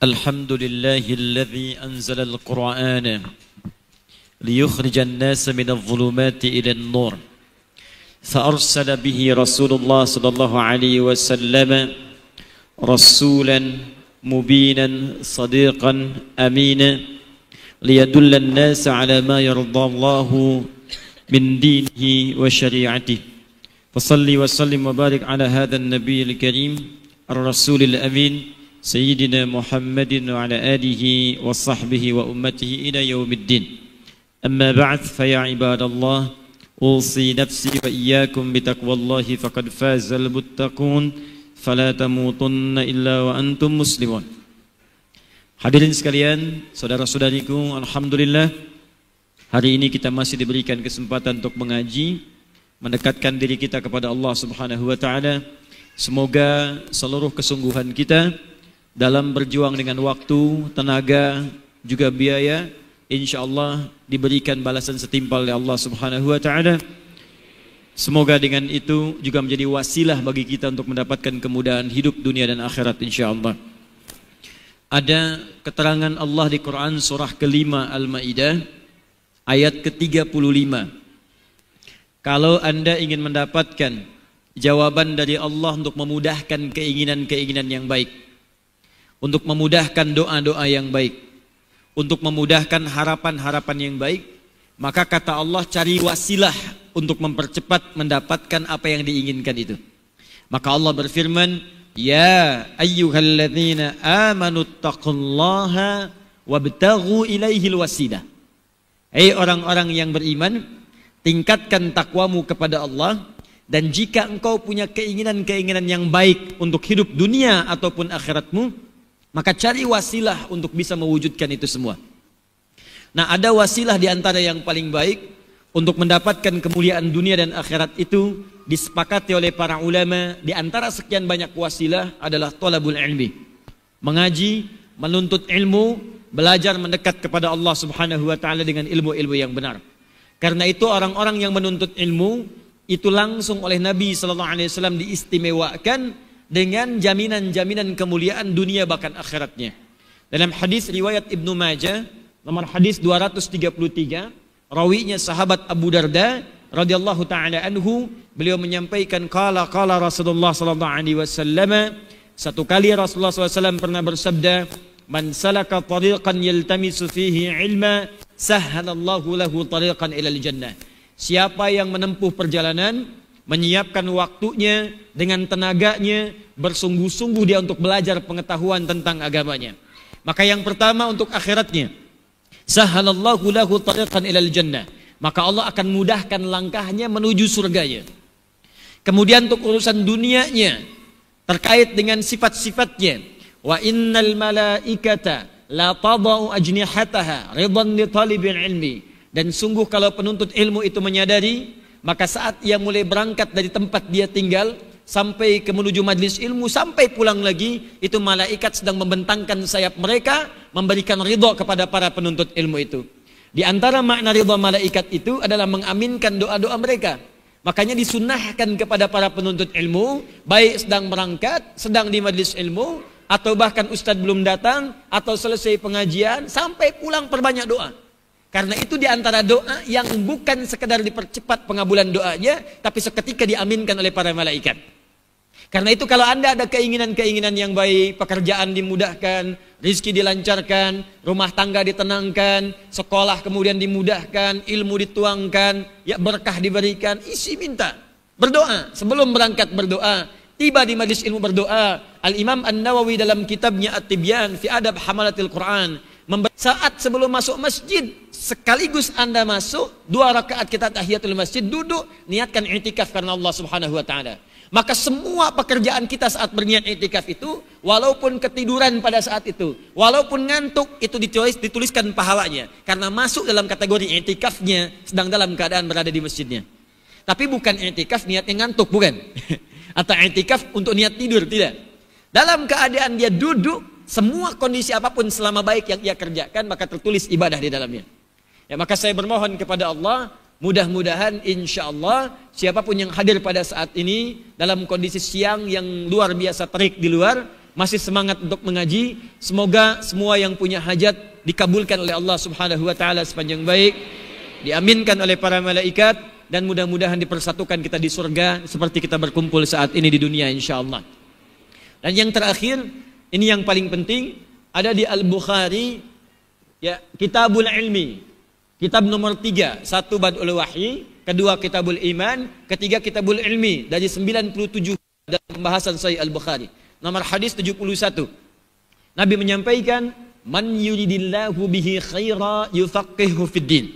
الحمد لله الذي أنزل القرآن ليخرج الناس من الظلمات إلى النور فأرسل به رسول الله صلى الله عليه وسلم رسولا مبينا صديقا أمينا ليدل الناس على ما يرضى الله من دينه وشريعته فصل وسلم وبارك على هذا النبي الكريم الرسول الأمين سيدنا محمد وعلى آله وصحبه وأمته إلى يوم الدين أما بعد فيا عباد الله أوصي نفسي وإياكم بتقوى الله فقد فاز المتقون فلا تموتن إلا وأنتم مسلمون. Hadirin sekalian, saudara-saudariku, alhamdulillah hari ini kita masih diberikan kesempatan untuk mengaji, mendekatkan diri kita kepada Allah Subhanahu wa taala. Semoga seluruh kesungguhan kita dalam berjuang dengan waktu, tenaga, juga biaya, insyaallah diberikan balasan setimpal oleh Allah Subhanahu wa taala. Semoga dengan itu juga menjadi wasilah bagi kita untuk mendapatkan kemudahan hidup dunia dan akhirat insyaallah. Ada keterangan Allah di Quran surah kelima Al-Maidah ayat ke-35. Kalau Anda ingin mendapatkan jawaban dari Allah untuk memudahkan keinginan-keinginan yang baik, untuk memudahkan doa-doa yang baik, untuk memudahkan harapan-harapan yang baik, maka kata Allah cari wasilah untuk mempercepat mendapatkan apa yang diinginkan itu. Maka Allah berfirman, ya ayyuhalladzina amanu taqullaha wabtaghu ilaihil wasilah. Hai orang-orang yang beriman, tingkatkan takwamu kepada Allah, dan jika engkau punya keinginan-keinginan yang baik untuk hidup dunia ataupun akhiratmu, maka cari wasilah untuk bisa mewujudkan itu semua. Nah, ada wasilah di antara yang paling baik untuk mendapatkan kemuliaan dunia dan akhirat itu disepakati oleh para ulama. Di antara sekian banyak wasilah adalah thalabul ilmi, mengaji, menuntut ilmu, belajar mendekat kepada Allah Subhanahu wa taala dengan ilmu-ilmu yang benar. Karena itu orang-orang yang menuntut ilmu itu langsung oleh Nabi sallallahu alaihi wasallam diistimewakan dengan jaminan-jaminan kemuliaan dunia bahkan akhiratnya. Dalam hadis riwayat Ibnu Majah nomor hadis 233, rawinya sahabat Abu Darda radhiyallahu taala anhu, beliau menyampaikan qala Rasulullah sallallahu alaihi wasallam, satu kali Rasulullah SAW pernah bersabda, man salaka tariqan yaltamisu fihi ilma sahhalallahu lahu tariqan ilal jannah. Siapa yang menempuh perjalanan, menyiapkan waktunya dengan tenaganya, bersungguh-sungguh dia untuk belajar pengetahuan tentang agamanya, maka yang pertama untuk akhiratnya, sahhalallahu lahu tariqan ilal jannah, maka Allah akan mudahkan langkahnya menuju surganya. Kemudian untuk urusan dunianya terkait dengan sifat-sifatnya, wa innal malaikata la tadau ajnihataha ridan li talibil ilmi, dan sungguh kalau penuntut ilmu itu menyadari, maka saat ia mulai berangkat dari tempat dia tinggal sampai ke menuju majlis ilmu, sampai pulang lagi, itu malaikat sedang membentangkan sayap mereka, memberikan ridha kepada para penuntut ilmu itu. Di antara makna ridha malaikat itu adalah mengaminkan doa-doa mereka. Makanya disunnahkan kepada para penuntut ilmu, baik sedang berangkat, sedang di majlis ilmu, atau bahkan ustadz belum datang, atau selesai pengajian, sampai pulang perbanyak doa. Karena itu di antara doa yang bukan sekedar dipercepat pengabulan doanya, tapi seketika diaminkan oleh para malaikat. Karena itu kalau Anda ada keinginan-keinginan yang baik, pekerjaan dimudahkan, rezeki dilancarkan, rumah tangga ditenangkan, sekolah kemudian dimudahkan, ilmu dituangkan, ya berkah diberikan, isi minta, berdoa, sebelum berangkat berdoa, tiba di majlis ilmu berdoa. Al-Imam An-Nawawi dalam kitabnya At-Tibyan fi Adab Hamalatil Quran, saat sebelum masuk masjid, sekaligus Anda masuk 2 rakaat kita tahiyatul masjid, duduk, niatkan i'tikaf karena Allah Subhanahu wa taala. Maka semua pekerjaan kita saat berniat i'tikaf itu, walaupun ketiduran pada saat itu, walaupun ngantuk, itu dituliskan pahalanya, karena masuk dalam kategori i'tikafnya sedang dalam keadaan berada di masjidnya. Tapi bukan i'tikaf niatnya ngantuk, bukan. Atau i'tikaf untuk niat tidur, tidak. Dalam keadaan dia duduk, semua kondisi apapun selama baik yang ia kerjakan, maka tertulis ibadah di dalamnya. Ya, maka saya bermohon kepada Allah, mudah-mudahan insya Allah siapapun yang hadir pada saat ini dalam kondisi siang yang luar biasa terik di luar, masih semangat untuk mengaji. Semoga semua yang punya hajat dikabulkan oleh Allah Subhanahu wa taala sepanjang baik, diaminkan oleh para malaikat, dan mudah-mudahan dipersatukan kita di surga seperti kita berkumpul saat ini di dunia insyaallah. Dan yang terakhir, ini yang paling penting, ada di Al-Bukhari, ya, Kitabul Ilmi. Kitab nomor 3, 1 Bad'ul Wahyi, kedua Kitabul Iman, ketiga Kitabul Ilmi, dari 97 dalam pembahasan Sahih Al-Bukhari. Nomor hadis 71. Nabi menyampaikan, man yuridillahu bihi khaira yufaqihu fid din.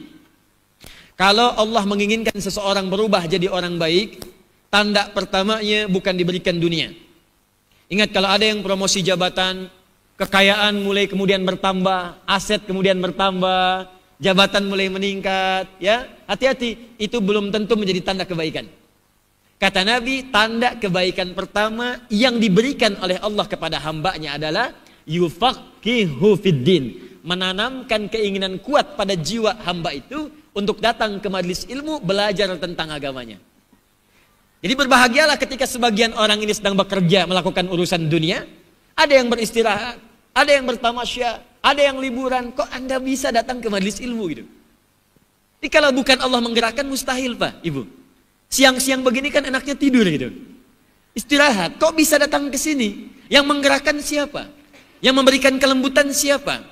Kalau Allah menginginkan seseorang berubah jadi orang baik, tanda pertamanya bukan diberikan dunia. Ingat, kalau ada yang promosi jabatan, kekayaan mulai kemudian bertambah, aset kemudian bertambah, jabatan mulai meningkat, ya, hati-hati, itu belum tentu menjadi tanda kebaikan. Kata Nabi, tanda kebaikan pertama yang diberikan oleh Allah kepada hambanya adalah yufaqihu fid din, menanamkan keinginan kuat pada jiwa hamba itu untuk datang ke majelis ilmu, belajar tentang agamanya. Jadi berbahagialah ketika sebagian orang ini sedang bekerja melakukan urusan dunia, ada yang beristirahat, ada yang bertamasya, ada yang liburan. Kok Anda bisa datang ke majelis ilmu gitu? Jadi kalau bukan Allah menggerakkan, mustahil Pak, Ibu. Siang-siang begini kan enaknya tidur gitu, istirahat. Kok bisa datang ke sini? Yang menggerakkan siapa? Yang memberikan kelembutan siapa?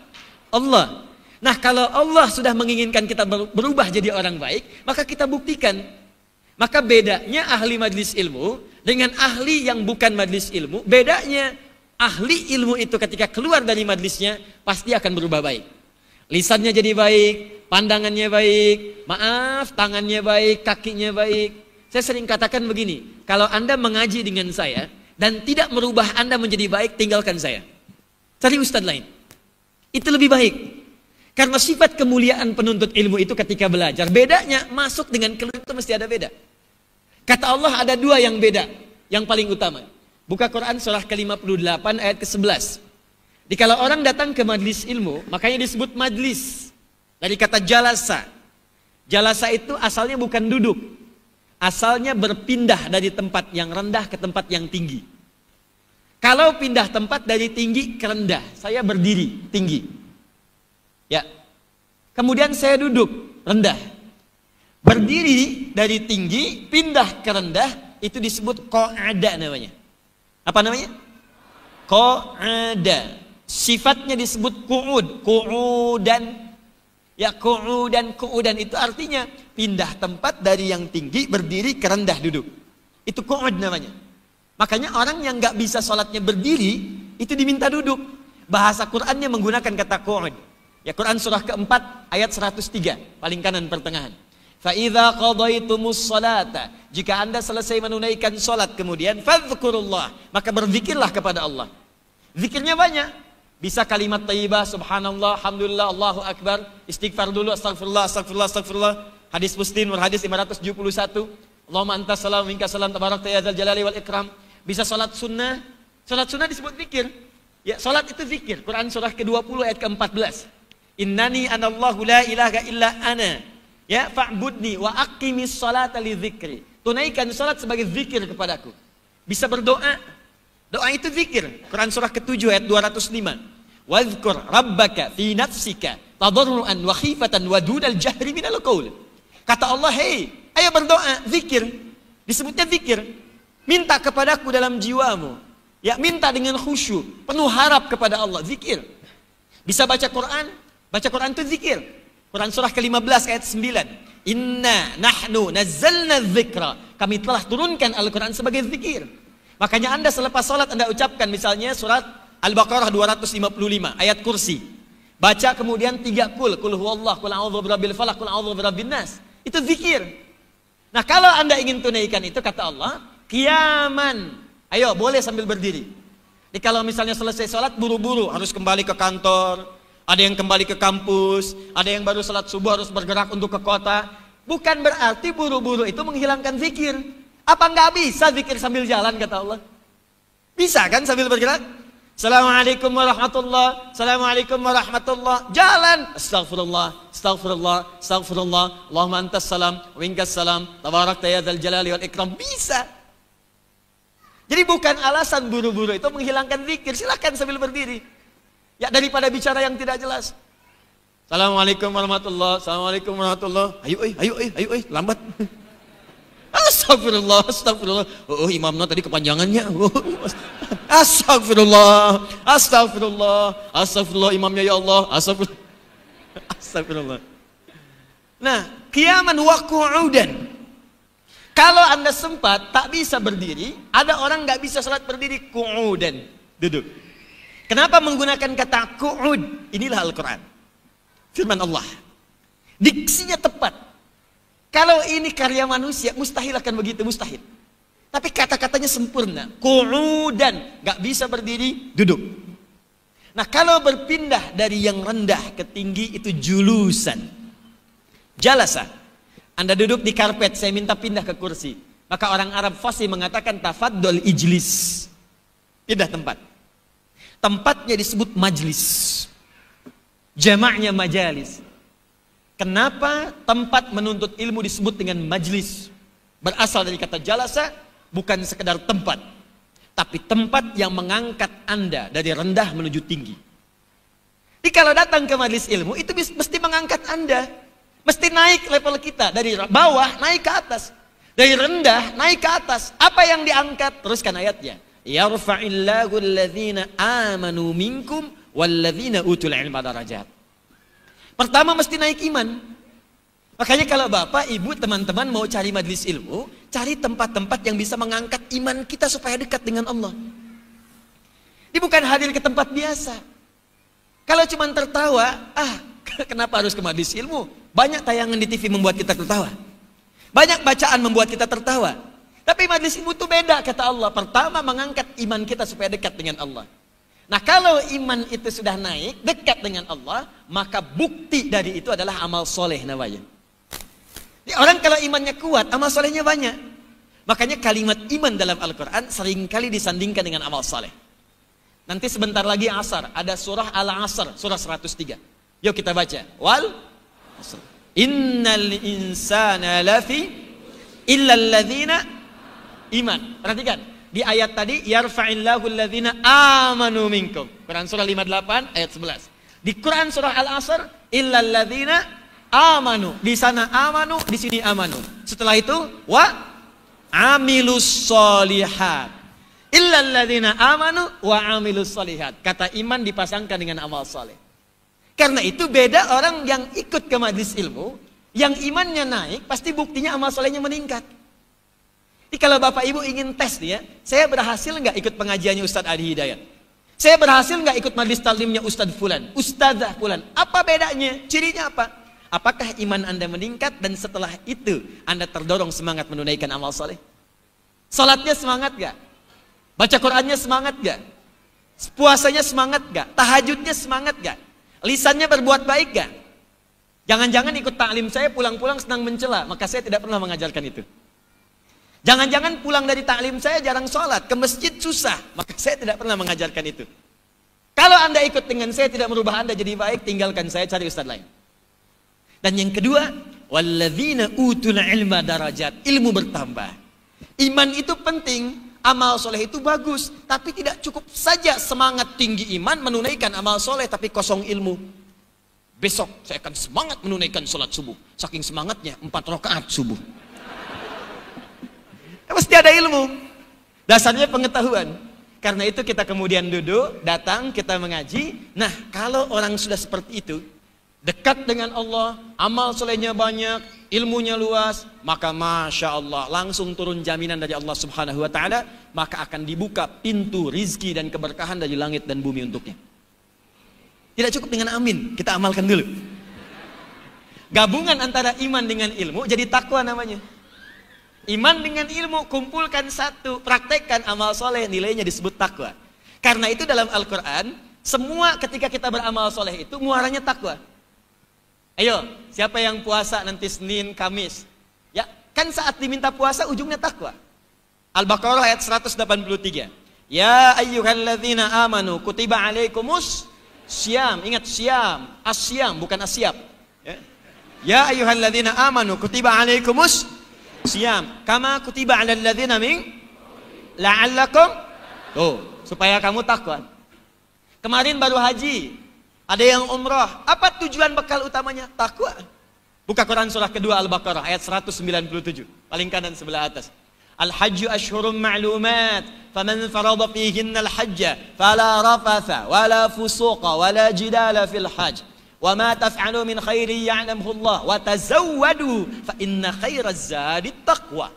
Allah. Nah, kalau Allah sudah menginginkan kita berubah jadi orang baik, maka kita buktikan. Maka bedanya ahli majlis ilmu dengan ahli yang bukan majlis ilmu, bedanya ahli ilmu itu ketika keluar dari majlisnya pasti akan berubah baik. Lisannya jadi baik, pandangannya baik, maaf, tangannya baik, kakinya baik. Saya sering katakan begini, kalau Anda mengaji dengan saya dan tidak merubah Anda menjadi baik, tinggalkan saya. Cari ustadz lain. Itu lebih baik. Karena sifat kemuliaan penuntut ilmu itu ketika belajar, bedanya masuk dengan keluar itu mesti ada beda. Kata Allah ada dua yang beda, yang paling utama. Buka Quran surah ke-58 ayat ke-11. Kalau orang datang ke majlis ilmu, makanya disebut majlis. Dari kata jalasa. Jalasa itu asalnya bukan duduk. Asalnya berpindah dari tempat yang rendah ke tempat yang tinggi. Kalau pindah tempat dari tinggi ke rendah, saya berdiri tinggi. Ya. Kemudian saya duduk rendah. Berdiri dari tinggi pindah ke rendah itu disebut qa'ada namanya. Apa namanya? Qa'ada. Sifatnya disebut qu'ud, qu'udan. Ya, qu'udan itu artinya pindah tempat dari yang tinggi berdiri ke rendah duduk. Itu qu'ud namanya. Makanya orang yang nggak bisa sholatnya berdiri itu diminta duduk. Bahasa Qur'annya menggunakan kata qu'ud. Ya, Quran surah keempat ayat 103 paling kanan pertengahan. Fa idza qadaitumus salata, jika Anda selesai menunaikan salat kemudian fadhkurullah, maka berzikirlah kepada Allah. Zikirnya banyak. Bisa kalimat thayyibah, subhanallah, alhamdulillah, Allahu akbar, istighfar dulu, astagfirullah, astagfirullah, astagfirullah. Hadis Muslim hadis 571. Allahumma antas salam minka salam tabarakta ya dzal jalali wal ikram. Bisa salat sunnah. Salat sunnah disebut zikir. Ya, salat itu zikir. Quran surah ke-20 ayat ke-14. Innani anallahu la ilaha illa ana. Ya, fa'budni wa aqimis salata li dzikri. Tunaikan salat sebagai zikir kepadaku. Bisa berdoa. Doa itu zikir. Quran surah ke-7 ayat 205. Wadhkur rabbaka fi nafsika tadarruan wa khifatan wa dunal jahri minal qaul. Kata Allah, "Hei, ayo berdoa, zikir." Disebutnya zikir. Minta kepadaku dalam jiwamu. Ya, minta dengan khusyuk, penuh harap kepada Allah, zikir. Bisa baca Quran. Baca Quran itu zikir. Quran surah ke-15 ayat 9. Inna nahnu nazzalna dzikra. Kami telah turunkan Al-Quran sebagai zikir. Makanya Anda selepas sholat Anda ucapkan misalnya surat Al-Baqarah 255 ayat kursi. Baca kemudian 3 kul huwallah, kul a'udzu birabbil falaq, kul a'udzu birabbin nas. Itu zikir. Nah, kalau Anda ingin tunaikan itu kata Allah, qiyaman. Ayo, boleh sambil berdiri. Jadi kalau misalnya selesai sholat buru-buru harus kembali ke kantor, ada yang kembali ke kampus, ada yang baru sholat subuh harus bergerak untuk ke kota. Bukan berarti buru-buru itu menghilangkan zikir. Apa nggak bisa zikir sambil jalan kata Allah? Bisa kan sambil bergerak? Assalamualaikum warahmatullah, assalamualaikum warahmatullah. Jalan, astagfirullah, astagfirullah, astagfirullah. Allahumma antas salam, wa minkas salam, tabarakta ya dzal jalali wal ikram. Bisa. Jadi bukan alasan buru-buru itu menghilangkan zikir. Silakan sambil berdiri. Ya, daripada bicara yang tidak jelas. Assalamualaikum warahmatullahi wabarakatuh. Assalamualaikum warahmatullahi wabarakatuh. Ayo, lambat. Astagfirullah, astagfirullah. Oh, imamnya tadi kepanjangannya. Astagfirullah, astagfirullah, astagfirullah imamnya ya Allah. Astagfirullah. Astagfirullah. Nah, qiyaman wa qu'udan. Kalau Anda sempat tak bisa berdiri, ada orang nggak bisa salat berdiri, qu'udan, duduk. Kenapa menggunakan kata qu'ud? Inilah Al-Quran, firman Allah. Diksinya tepat. Kalau ini karya manusia, mustahil akan begitu, mustahil. Tapi kata-katanya sempurna. Qu'udan, nggak bisa berdiri, duduk. Nah, kalau berpindah dari yang rendah ke tinggi itu julusan. Jalasa. Anda duduk di karpet, saya minta pindah ke kursi. Maka orang Arab fasih mengatakan tafaddal ijlis. Pindah tempat. Tempatnya disebut majlis. Jamaknya majalis. Kenapa tempat menuntut ilmu disebut dengan majlis? Berasal dari kata jalasa, bukan sekedar tempat, tapi tempat yang mengangkat Anda dari rendah menuju tinggi. Jadi kalau datang ke majlis ilmu, itu mesti mengangkat Anda. Mesti naik level kita, dari bawah naik ke atas, dari rendah naik ke atas. Apa yang diangkat? Teruskan ayatnya. Yarfa'illahu alladhina amanu minkum walladhina utul ilma darajat. Pertama mesti naik iman. Makanya kalau bapak, ibu, teman-teman mau cari majlis ilmu, cari tempat-tempat yang bisa mengangkat iman kita supaya dekat dengan Allah. Ini bukan hadir ke tempat biasa. Kalau cuma tertawa, kenapa harus ke majlis ilmu? Banyak tayangan di TV membuat kita tertawa. Banyak bacaan membuat kita tertawa. Tapi majlis ilmu itu beda, kata Allah. Pertama mengangkat iman kita supaya dekat dengan Allah. Nah, kalau iman itu sudah naik, dekat dengan Allah, maka bukti dari itu adalah amal soleh namanya. Jadi orang kalau imannya kuat, amal solehnya banyak. Makanya kalimat iman dalam Al-Quran seringkali disandingkan dengan amal soleh. Nanti sebentar lagi asar, ada surah Al-Asr, surah 103. Yuk kita baca. Wal asr. Innal insana lafi illal ladzina iman. Perhatikan. Di ayat tadi, yarfa'illahu alladhina amanu minkum. Quran surah 58 ayat 11. Di Quran surah Al-Asr, illal ladzina amanu. Di sana amanu, di sini amanu. Setelah itu, wa amilus solihat. Illal ladzina amanu wa amilus solihat. Kata iman dipasangkan dengan amal soleh. Karena itu beda orang yang ikut ke majlis ilmu, yang imannya naik, pasti buktinya amal solehnya meningkat. Jadi kalau bapak ibu ingin tes nih ya, saya berhasil nggak ikut pengajiannya Ustadz Adi Hidayat? Saya berhasil nggak ikut majlis taklimnya Ustadz Fulan, Ustadzah Fulan? Apa bedanya? Cirinya apa? Apakah iman Anda meningkat dan setelah itu Anda terdorong semangat menunaikan amal soleh? Salatnya semangat gak? Baca Qurannya semangat gak? Puasanya semangat gak? Tahajudnya semangat gak? Lisannya berbuat baik gak? Jangan-jangan ikut taklim saya pulang-pulang senang mencela, maka saya tidak pernah mengajarkan itu. Jangan-jangan pulang dari taklim saya jarang sholat, ke masjid susah, maka saya tidak pernah mengajarkan itu. Kalau Anda ikut dengan saya tidak merubah Anda jadi baik, tinggalkan saya, cari ustaz lain. Dan yang kedua, walladzina utul ilma darajat, ilmu bertambah. Iman itu penting, amal soleh itu bagus, tapi tidak cukup saja semangat tinggi iman menunaikan amal soleh tapi kosong ilmu. Besok saya akan semangat menunaikan sholat subuh, saking semangatnya 4 rakaat subuh. Mesti ada ilmu. Dasarnya pengetahuan. Karena itu kita kemudian duduk, datang, kita mengaji. Nah, kalau orang sudah seperti itu, dekat dengan Allah, amal solehnya banyak, ilmunya luas, maka Masya Allah, langsung turun jaminan dari Allah Subhanahu wa Ta'ala, maka akan dibuka pintu rizki dan keberkahan dari langit dan bumi untuknya. Tidak cukup dengan amin, kita amalkan dulu. Gabungan antara iman dengan ilmu jadi takwa namanya. Iman dengan ilmu, kumpulkan satu, praktekkan amal soleh, nilainya disebut takwa. Karena itu dalam Al-Quran, semua ketika kita beramal soleh itu muaranya takwa. Ayo, siapa yang puasa nanti Senin, Kamis? Ya, kan saat diminta puasa ujungnya takwa. Al-Baqarah ayat 183. Ya ayyuhalladzina amanu kutiba alaikumus syiyam. Ingat syiyam, asyam bukan asyab. Ya ayyuhalladzina amanu kutiba alaikumus syiyam kama kutiba 'alal ladzina min la'allakum. Tuh, supaya kamu takwa. Kemarin baru haji, ada yang umroh. Apa tujuan bekal utamanya? Takwa. Buka Quran surah kedua Al-Baqarah ayat 197, paling kanan sebelah atas. Al-hajju ashhurum ma'lumat, faman farada fihinna al-hajja fala rafatha wala fusuqa wala jidala fil hajj. Wa ma taf'alu min khairi ya'lamhu Allah wa tazawwadu fa inna khairaz zadi taqwa.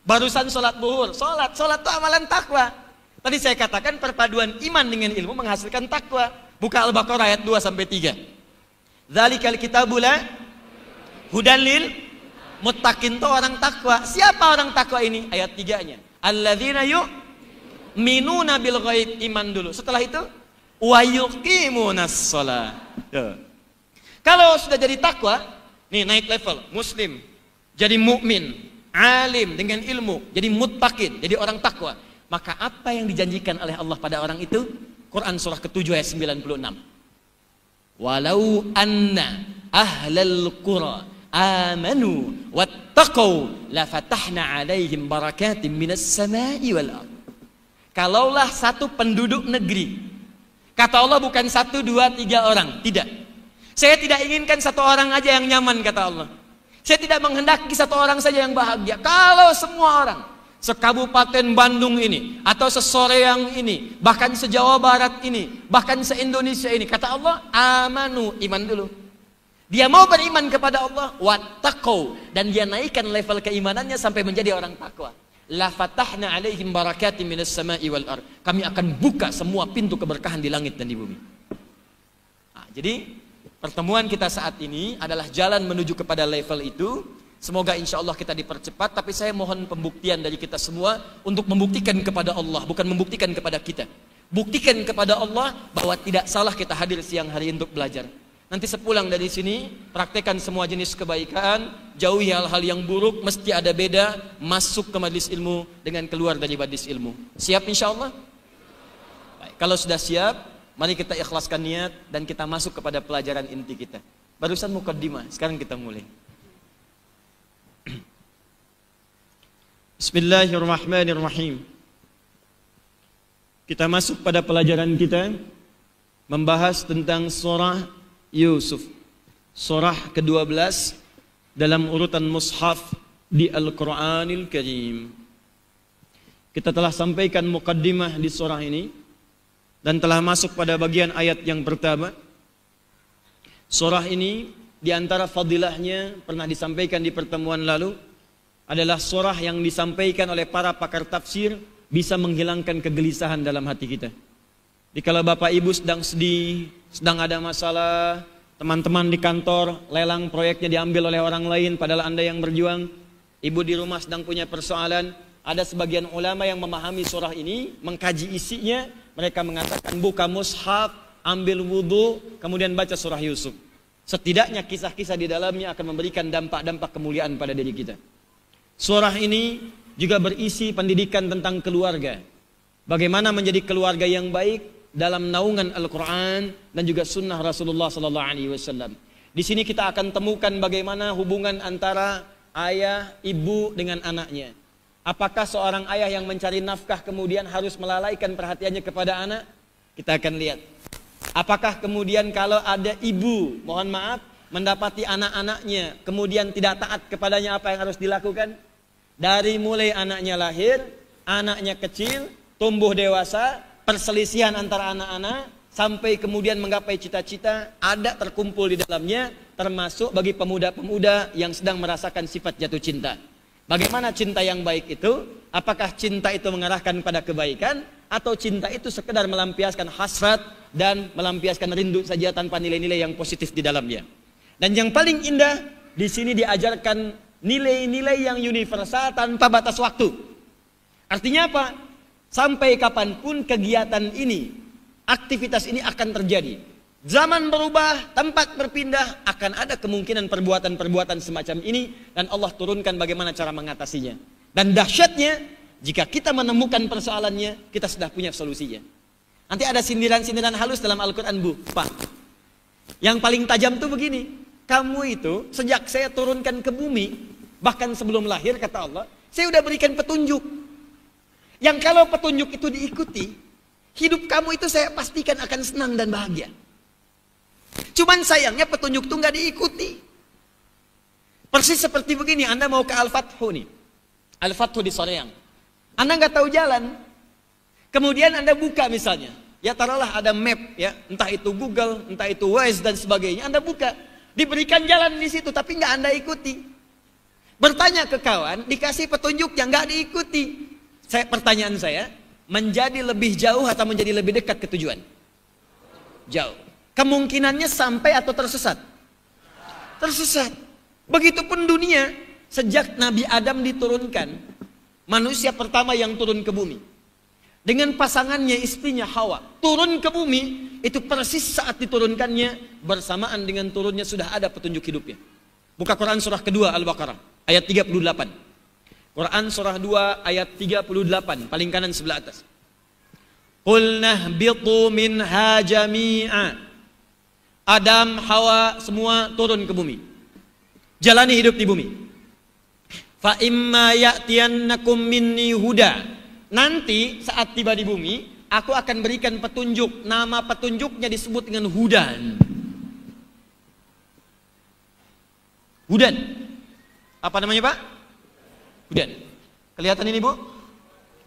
Barusan sholat zuhur, sholat itu amalan takwa. Tadi saya katakan perpaduan iman dengan ilmu menghasilkan takwa. Buka Al-Baqarah ayat 2 sampai 3. Dzalikal kitabul hudan lil muttaqin, itu orang takwa. Siapa orang takwa ini? Ayat 3-nya. Alladzina yu'minuna bil ghaib, iman dulu. Setelah itu wa yuqimunas shalah. Kalau sudah jadi takwa, nih naik level, muslim, jadi mukmin, alim dengan ilmu, jadi muttaqin, jadi orang takwa. Maka apa yang dijanjikan oleh Allah pada orang itu? Quran surah ke-7 ayat 96. Walau anna ahlal qura amanu wattaqau la fatahna alaihim barakatim minas samai wal ardh. Kalaulah satu penduduk negeri, kata Allah bukan 1, 2, 3 orang, tidak. Saya tidak inginkan satu orang aja yang nyaman, kata Allah. Saya tidak menghendaki satu orang saja yang bahagia. Kalau semua orang sekabupaten Bandung ini, atau sesoreang ini, bahkan se-Jawa Barat ini, bahkan se-Indonesia ini, kata Allah, amanu, iman dulu. Dia mau beriman kepada Allah, wattaqau, dan dia naikkan level keimanannya sampai menjadi orang takwa. La fatahna alaihim barakatim minas sama'i wal ardh. Kami akan buka semua pintu keberkahan di langit dan di bumi. Nah, jadi pertemuan kita saat ini adalah jalan menuju kepada level itu. Semoga insya Allah kita dipercepat, tapi saya mohon pembuktian dari kita semua untuk membuktikan kepada Allah, bukan membuktikan kepada kita. Buktikan kepada Allah bahwa tidak salah kita hadir siang hari untuk belajar. Nanti sepulang dari sini, praktekkan semua jenis kebaikan, jauhi hal-hal yang buruk, mesti ada beda, masuk ke majelis ilmu dengan keluar dari majelis ilmu. Siap insya Allah? Baik, kalau sudah siap, mari kita ikhlaskan niat dan kita masuk kepada pelajaran inti kita. Barusan mukaddimah, sekarang kita mulai. Bismillahirrahmanirrahim. Kita masuk pada pelajaran kita, membahas tentang surah Yusuf, surah ke-12 dalam urutan mushaf di Al-Quranil Karim. Kita telah sampaikan mukaddimah di surah ini dan telah masuk pada bagian ayat yang pertama. Surah ini di antara fadilahnya pernah disampaikan di pertemuan lalu, adalah surah yang disampaikan oleh para pakar tafsir bisa menghilangkan kegelisahan dalam hati kita. Jikalau Bapak Ibu sedang sedih, sedang ada masalah, teman-teman di kantor lelang proyeknya diambil oleh orang lain padahal Anda yang berjuang, ibu di rumah sedang punya persoalan, ada sebagian ulama yang memahami surah ini, mengkaji isinya, mereka mengatakan buka mushaf, ambil wudu, kemudian baca surah Yusuf. Setidaknya kisah-kisah di dalamnya akan memberikan dampak-dampak kemuliaan pada diri kita. Surah ini juga berisi pendidikan tentang keluarga. Bagaimana menjadi keluarga yang baik dalam naungan Al-Quran dan juga sunnah Rasulullah SAW. Di sini kita akan temukan bagaimana hubungan antara ayah, ibu dengan anaknya. Apakah seorang ayah yang mencari nafkah kemudian harus melalaikan perhatiannya kepada anak? Kita akan lihat. Apakah kemudian kalau ada ibu, mohon maaf, mendapati anak-anaknya kemudian tidak taat kepadanya, apa yang harus dilakukan? Dari mulai anaknya lahir, anaknya kecil, tumbuh dewasa, perselisihan antara anak-anak, sampai kemudian menggapai cita-cita, ada terkumpul di dalamnya, termasuk bagi pemuda-pemuda yang sedang merasakan sifat jatuh cinta. Bagaimana cinta yang baik itu? Apakah cinta itu mengarahkan pada kebaikan, atau cinta itu sekedar melampiaskan hasrat dan melampiaskan rindu saja tanpa nilai-nilai yang positif di dalamnya? Dan yang paling indah, di sini diajarkan nilai-nilai yang universal tanpa batas waktu. Artinya apa? Sampai kapanpun kegiatan ini, aktivitas ini akan terjadi. Zaman berubah, tempat berpindah, akan ada kemungkinan perbuatan-perbuatan semacam ini, dan Allah turunkan bagaimana cara mengatasinya. Dan dahsyatnya, jika kita menemukan persoalannya, kita sudah punya solusinya. Nanti ada sindiran-sindiran halus dalam Al-Quran, Bu, Pak. Yang paling tajam tuh begini, kamu itu sejak saya turunkan ke bumi, bahkan sebelum lahir, kata Allah, saya udah berikan petunjuk. Yang kalau petunjuk itu diikuti, hidup kamu itu saya pastikan akan senang dan bahagia. Cuman sayangnya petunjuk itu nggak diikuti. Persis seperti begini, Anda mau ke Al-Fathu nih. Al-Fathu di Soreang. Anda nggak tahu jalan. Kemudian Anda buka misalnya. Ya taruhlah ada map ya. Entah itu Google, entah itu Waze dan sebagainya. Anda buka. Diberikan jalan di situ tapi nggak Anda ikuti. Bertanya ke kawan, dikasih petunjuk yang nggak diikuti. Pertanyaan saya, menjadi lebih jauh atau menjadi lebih dekat ke tujuan? Jauh. Kemungkinannya sampai atau tersesat? Tersesat. Begitupun dunia, sejak Nabi Adam diturunkan, manusia pertama yang turun ke bumi. Dengan pasangannya istrinya Hawa, turun ke bumi, itu persis saat diturunkannya, bersamaan dengan turunnya sudah ada petunjuk hidupnya. Buka Quran surah kedua Al-Baqarah, ayat 38. Quran surah 2 ayat 38, paling kanan sebelah atas. Qul nahbitu minha jami'a. Adam, Hawa, semua turun ke bumi. Jalani hidup di bumi. Fa imma ya'tiyannakum minni huda. Nanti saat tiba di bumi, aku akan berikan petunjuk. Nama petunjuknya disebut dengan hudan. Hudan. Apa namanya, Pak? Hudan. Kelihatan ini, Bu?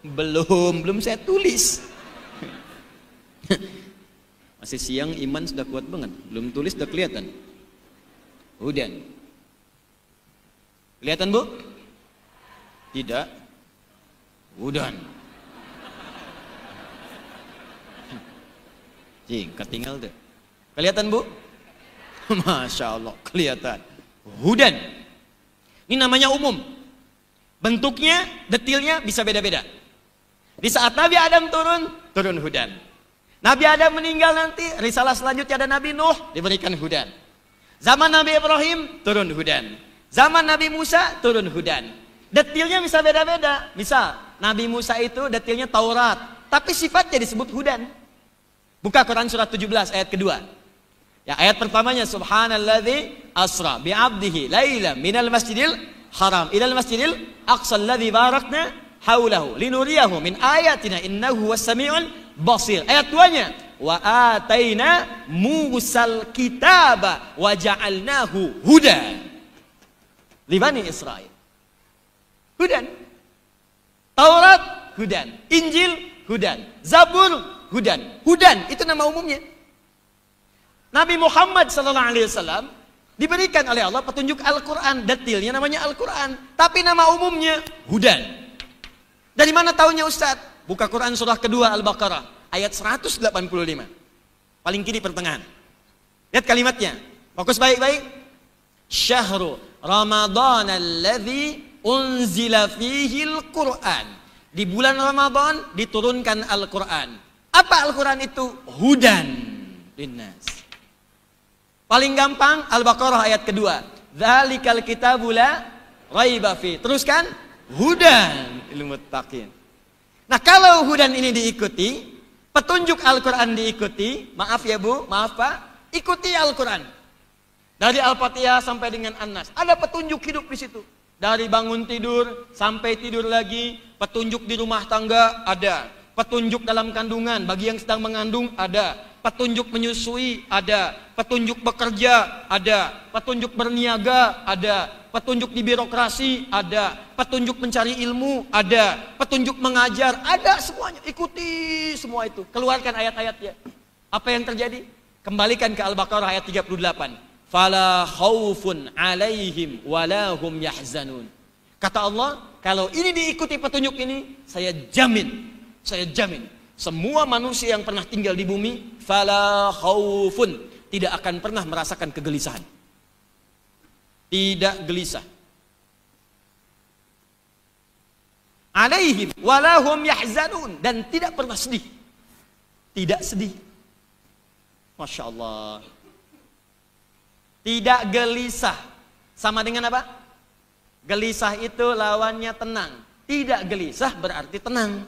Belum saya tulis. Masih siang, iman sudah kuat banget. Belum tulis sudah kelihatan. Hudan. Kelihatan, Bu? Tidak. Hudan. Ketinggal tuh. Kelihatan, Bu? Masya Allah, kelihatan. Hudan. Ini namanya umum. Bentuknya, detilnya bisa beda-beda. Di saat Nabi Adam turun hudan. Nabi Adam meninggal nanti, risalah selanjutnya ada Nabi Nuh, diberikan hudan. Zaman Nabi Ibrahim, turun hudan. Zaman Nabi Musa, turun hudan. Detilnya bisa beda-beda. Misal, Nabi Musa itu detilnya Taurat, tapi sifatnya disebut hudan. Buka Quran surat 17 ayat kedua. Ya, ayat pertamanya, Subhanalladzi asra bi'abdihi layla minal masjidil haram ilal masjidil aqsa alladzi barakna haulahu linuriyahu min ayatina innahu was-sami'ul basir. Ayat 2-nya, wa ataina Musal kitaba wa ja'alnahu hudan li bani Israil. Hudan. Taurat hudan, Injil hudan, Zabur hudan. Hudan itu nama umumnya. Nabi Muhammad SAW diberikan oleh Allah petunjuk Al-Quran, detilnya namanya Al-Quran, tapi nama umumnya hudan. Dari mana tahunya Ustaz? Buka Quran surah kedua Al-Baqarah ayat 185, paling kiri pertengahan. Lihat kalimatnya, fokus baik-baik. Syahru Ramadan alladzi unzila fihil Quran. Di bulan Ramadan diturunkan Al-Quran. Apa Al-Quran itu? Hudan linnas. Paling gampang Al-Baqarah ayat kedua. Dzalikal kitabu la raiba fi. Teruskan, hudan lil muttaqin. Nah, kalau hudan ini diikuti, petunjuk Al-Quran diikuti, maaf ya Bu, maaf Pak, ikuti Al-Quran. Dari Al-Fatihah sampai dengan An-Nas, ada petunjuk hidup di situ. Dari bangun tidur sampai tidur lagi, petunjuk di rumah tangga ada, petunjuk dalam kandungan bagi yang sedang mengandung ada, petunjuk menyusui ada, petunjuk bekerja ada, petunjuk berniaga ada, petunjuk di birokrasi ada, petunjuk mencari ilmu ada, petunjuk mengajar ada, semuanya. Ikuti semua itu. Keluarkan ayat-ayatnya. Apa yang terjadi? Kembalikan ke Al-Baqarah ayat 38. Fala khaufun alaihim walahum yahzanun. Kata Allah, kalau ini diikuti petunjuk ini, saya jamin semua manusia yang pernah tinggal di bumi, fala khaufun, tidak akan pernah merasakan kegelisahan. Tidak gelisah. Alaihim walahum yahzanun, dan tidak pernah sedih. Tidak sedih. Masya Allah. Tidak gelisah. Sama dengan apa? Gelisah itu lawannya tenang. Tidak gelisah berarti tenang.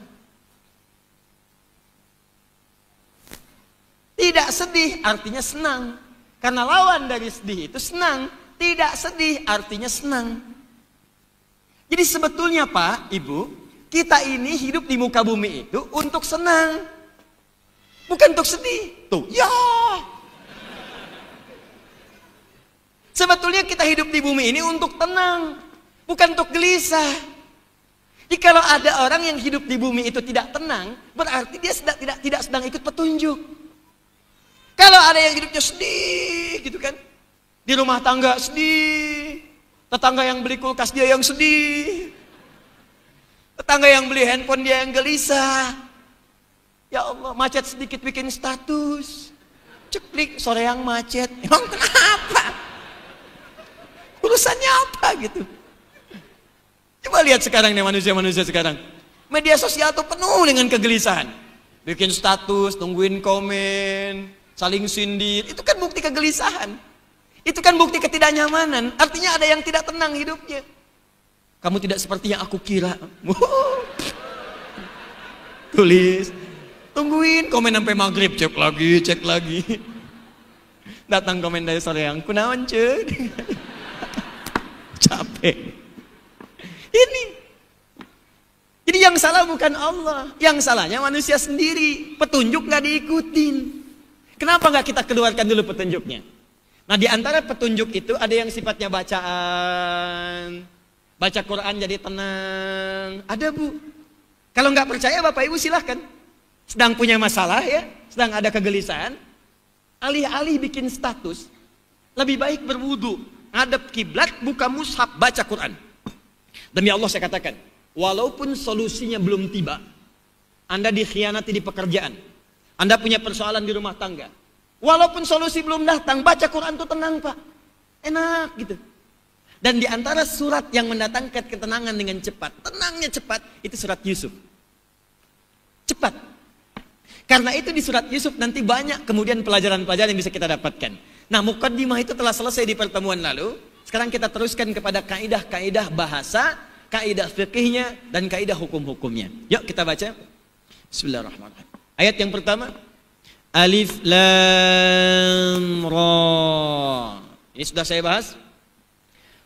Tidak sedih artinya senang. Karena lawan dari sedih itu senang. Tidak sedih artinya senang. Jadi sebetulnya Pak, Ibu, Kita ini hidup di muka bumi itu untuk senang. Bukan untuk sedih. Tuh, ya. Sebetulnya kita hidup di bumi ini untuk tenang. Bukan untuk gelisah. Jadi kalau ada orang yang hidup di bumi itu tidak tenang, berarti dia tidak sedang ikut petunjuk. Kalau ada yang hidupnya sedih gitu kan. Di rumah tangga sedih. Tetangga yang beli kulkas dia yang sedih. Tetangga yang beli handphone dia yang gelisah. Ya Allah, macet sedikit bikin status. Ceklik, sore yang macet. Emang kenapa? Urusannya apa gitu? Coba lihat sekarang nih manusia-manusia sekarang. Media sosial tuh penuh dengan kegelisahan. Bikin status, tungguin komen, saling sindir. Itu kan bukti kegelisahan. Itu kan bukti ketidaknyamanan. Artinya ada yang tidak tenang hidupnya. Kamu tidak seperti yang aku kira. Tulis. Tungguin komen sampai maghrib. Cek lagi. Datang komen dari sore yang kunaon cuy. Capek. Ini. Jadi yang salah bukan Allah. Yang salahnya manusia sendiri. Petunjuk gak diikutin. Kenapa gak kita keluarkan dulu petunjuknya? Nah di antara petunjuk itu ada yang sifatnya bacaan. Baca Quran jadi tenang. Ada bu. Kalau nggak percaya Bapak Ibu silahkan. Sedang punya masalah ya. Sedang ada kegelisahan. Alih-alih bikin status. Lebih baik berwudu. Ngadep kiblat, buka mushaf, baca Quran. Demi Allah saya katakan. Walaupun solusinya belum tiba. Anda dikhianati di pekerjaan. Anda punya persoalan di rumah tangga. Walaupun solusi belum datang, baca Quran itu tenang Pak. Enak gitu. Dan di antara surat yang mendatangkan ketenangan dengan cepat, tenangnya cepat, itu surat Yusuf. Cepat. Karena itu di surat Yusuf nanti banyak kemudian pelajaran-pelajaran yang bisa kita dapatkan. Nah muqaddimah itu telah selesai di pertemuan lalu. Sekarang kita teruskan kepada kaidah-kaidah bahasa, kaidah fikihnya, dan kaidah hukum-hukumnya. Yuk kita baca. Bismillahirrahmanirrahim. Ayat yang pertama. Alif Lam Ra. Ini sudah saya bahas.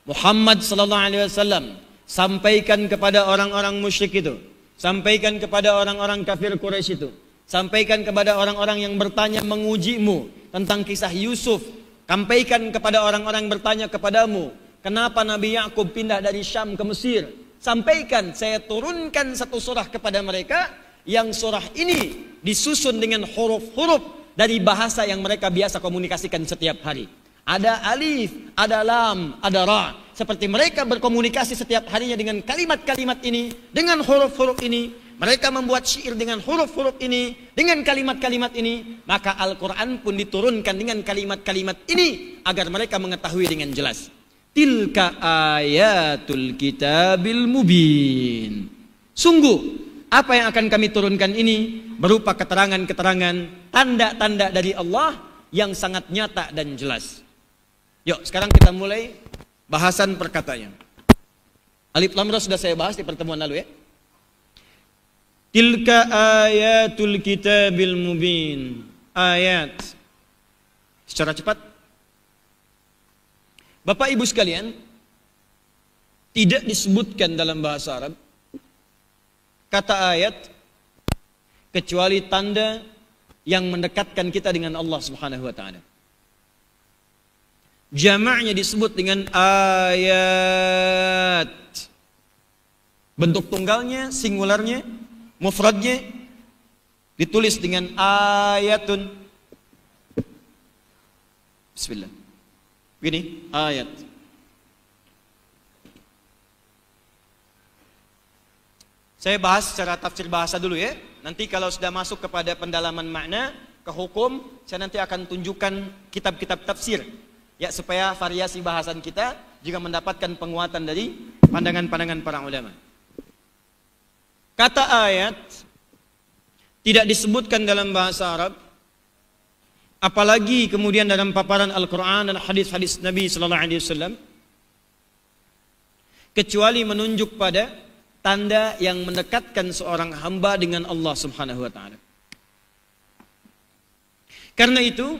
Muhammad sallallahu alaihi wasallam sampaikan kepada orang-orang musyrik itu, sampaikan kepada orang-orang kafir Quraisy itu, sampaikan kepada orang-orang yang bertanya mengujimu tentang kisah Yusuf, sampaikan kepada orang-orang yang bertanya kepadamu, kenapa Nabi Yakub pindah dari Syam ke Mesir? Sampaikan, saya turunkan satu surah kepada mereka yang surah ini disusun dengan huruf-huruf dari bahasa yang mereka biasa komunikasikan setiap hari. Ada alif, ada lam, ada ra. Seperti mereka berkomunikasi setiap harinya dengan kalimat-kalimat ini, dengan huruf-huruf ini. Mereka membuat syair dengan huruf-huruf ini, dengan kalimat-kalimat ini. Maka Al-Quran pun diturunkan dengan kalimat-kalimat ini agar mereka mengetahui dengan jelas. Tilka ayatul kitabil mubin. Sungguh, apa yang akan kami turunkan ini berupa keterangan-keterangan, tanda-tanda dari Allah yang sangat nyata dan jelas. Yuk, sekarang kita mulai bahasan perkataannya. Alif Lam Ra sudah saya bahas di pertemuan lalu ya. Tilka ayatul kitabil mubin. Ayat. Secara cepat. Bapak Ibu sekalian, tidak disebutkan dalam bahasa Arab kata ayat kecuali tanda yang mendekatkan kita dengan Allah Subhanahu wa taala. Jamaknya disebut dengan ayat. Bentuk tunggalnya, singularnya, mufradnya ditulis dengan ayatun. Bismillah. Begini, ayat. Saya bahas secara tafsir bahasa dulu ya. Nanti kalau sudah masuk kepada pendalaman makna, ke hukum, saya nanti akan tunjukkan kitab-kitab tafsir. Ya, supaya variasi bahasan kita juga mendapatkan penguatan dari pandangan-pandangan para ulama. Kata ayat tidak disebutkan dalam bahasa Arab, apalagi kemudian dalam paparan Al-Quran dan hadis-hadis Nabi Sallallahu Alaihi Wasallam, kecuali menunjuk pada tanda yang mendekatkan seorang hamba dengan Allah Subhanahu Wa Taala. Karena itu,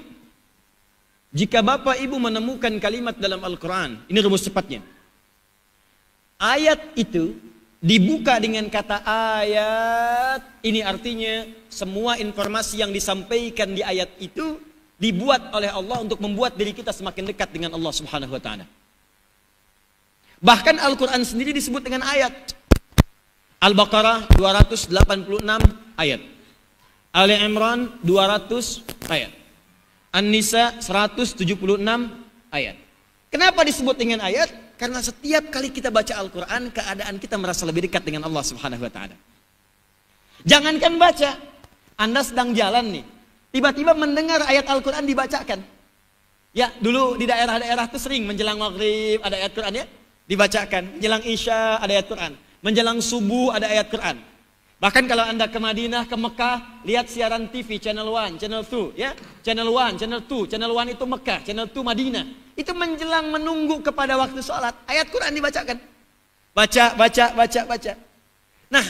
jika Bapak Ibu menemukan kalimat dalam Al-Quran, ini rumus cepatnya. Ayat itu dibuka dengan kata ayat, ini artinya semua informasi yang disampaikan di ayat itu dibuat oleh Allah untuk membuat diri kita semakin dekat dengan Allah Subhanahu wa taala. Bahkan Al-Qur'an sendiri disebut dengan ayat. Al-Baqarah 286 ayat. Ali Imran 200 ayat. An-Nisa 176 ayat. Kenapa disebut dengan ayat? Karena setiap kali kita baca Al-Quran, keadaan kita merasa lebih dekat dengan Allah Subhanahu wa taala. Jangankan baca, Anda sedang jalan nih, tiba-tiba mendengar ayat Al-Quran dibacakan. Ya, dulu di daerah-daerah itu sering menjelang maghrib ada ayat Quran ya, dibacakan. Menjelang Isya ada ayat Quran. Menjelang subuh ada ayat Quran. Bahkan kalau Anda ke Madinah, ke Mekah, lihat siaran TV, channel 1, channel 2, ya. Channel 1, channel 2, channel 1 itu Mekah, channel 2 Madinah. Itu menjelang menunggu kepada waktu sholat, ayat Quran dibacakan. Baca. Nah,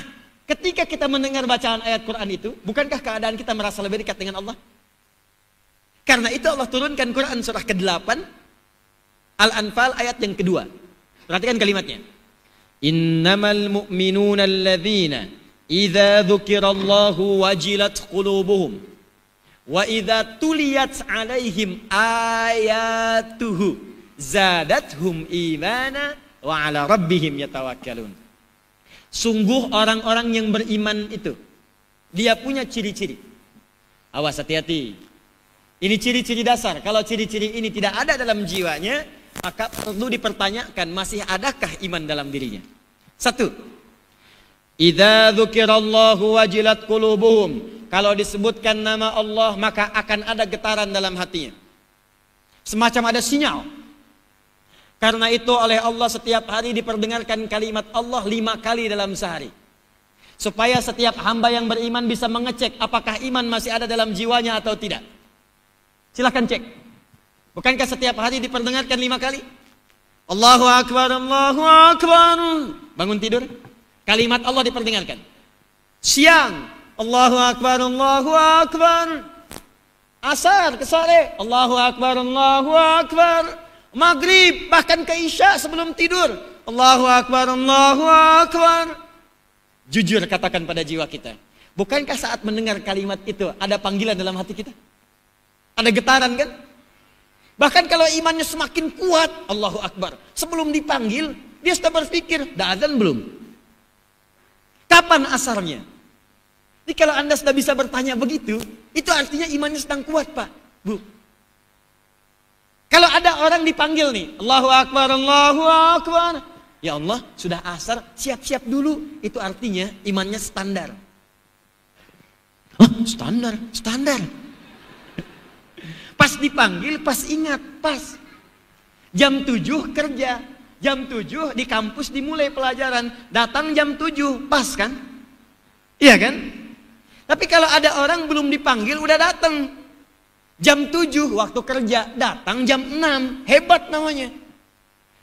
ketika kita mendengar bacaan ayat Quran itu, bukankah keadaan kita merasa lebih dekat dengan Allah? Karena itu Allah turunkan Quran surah ke-8, Al-Anfal ayat yang kedua. Perhatikan kalimatnya. Innamal mu'minuna alladzina idza dzukirallahu wajilat qulubuhum wa idza tuliyat alaihim ayatuhu zadathum imana wa ala rabbihim yatawakkalun. Sungguh orang-orang yang beriman itu dia punya ciri-ciri. Awas, hati-hati. Ini ciri-ciri dasar. Kalau ciri-ciri ini tidak ada dalam jiwanya, maka perlu dipertanyakan masih adakah iman dalam dirinya. 1. Idza dzukirallahu wajilat qulubuhum. Kalau disebutkan nama Allah maka akan ada getaran dalam hatinya. Semacam ada sinyal. Karena itu oleh Allah setiap hari diperdengarkan kalimat Allah 5 kali dalam sehari. Supaya setiap hamba yang beriman bisa mengecek apakah iman masih ada dalam jiwanya atau tidak. Silahkan cek. Bukankah setiap hari diperdengarkan 5 kali? Allahu Akbar, Allahu Akbar. Bangun tidur, kalimat Allah diperdengarkan. Siang, Allahu Akbar, Allahu Akbar. Asar ke sore, Allahu Akbar, Allahu Akbar. Maghrib, bahkan ke Isya sebelum tidur, Allahu Akbar, Allahu Akbar. Jujur katakan pada jiwa kita, bukankah saat mendengar kalimat itu ada panggilan dalam hati kita? Ada getaran kan? Bahkan kalau imannya semakin kuat, Allahu Akbar, sebelum dipanggil dia sudah berpikir, dah azan belum? Kapan asarnya? Jadi kalau Anda sudah bisa bertanya begitu, itu artinya imannya sedang kuat, Pak, Bu. Kalau ada orang dipanggil nih, Allahu Akbar, Allahu Akbar. Ya Allah, sudah asar, siap-siap dulu. Itu artinya imannya standar. Hah? Standar? Standar. Pas dipanggil, pas ingat, pas. Jam 7 kerja. Jam 7 di kampus dimulai pelajaran. Datang jam 7, pas kan? Iya kan? Tapi kalau ada orang belum dipanggil, udah datang. Jam 7 waktu kerja, datang jam 6, hebat namanya.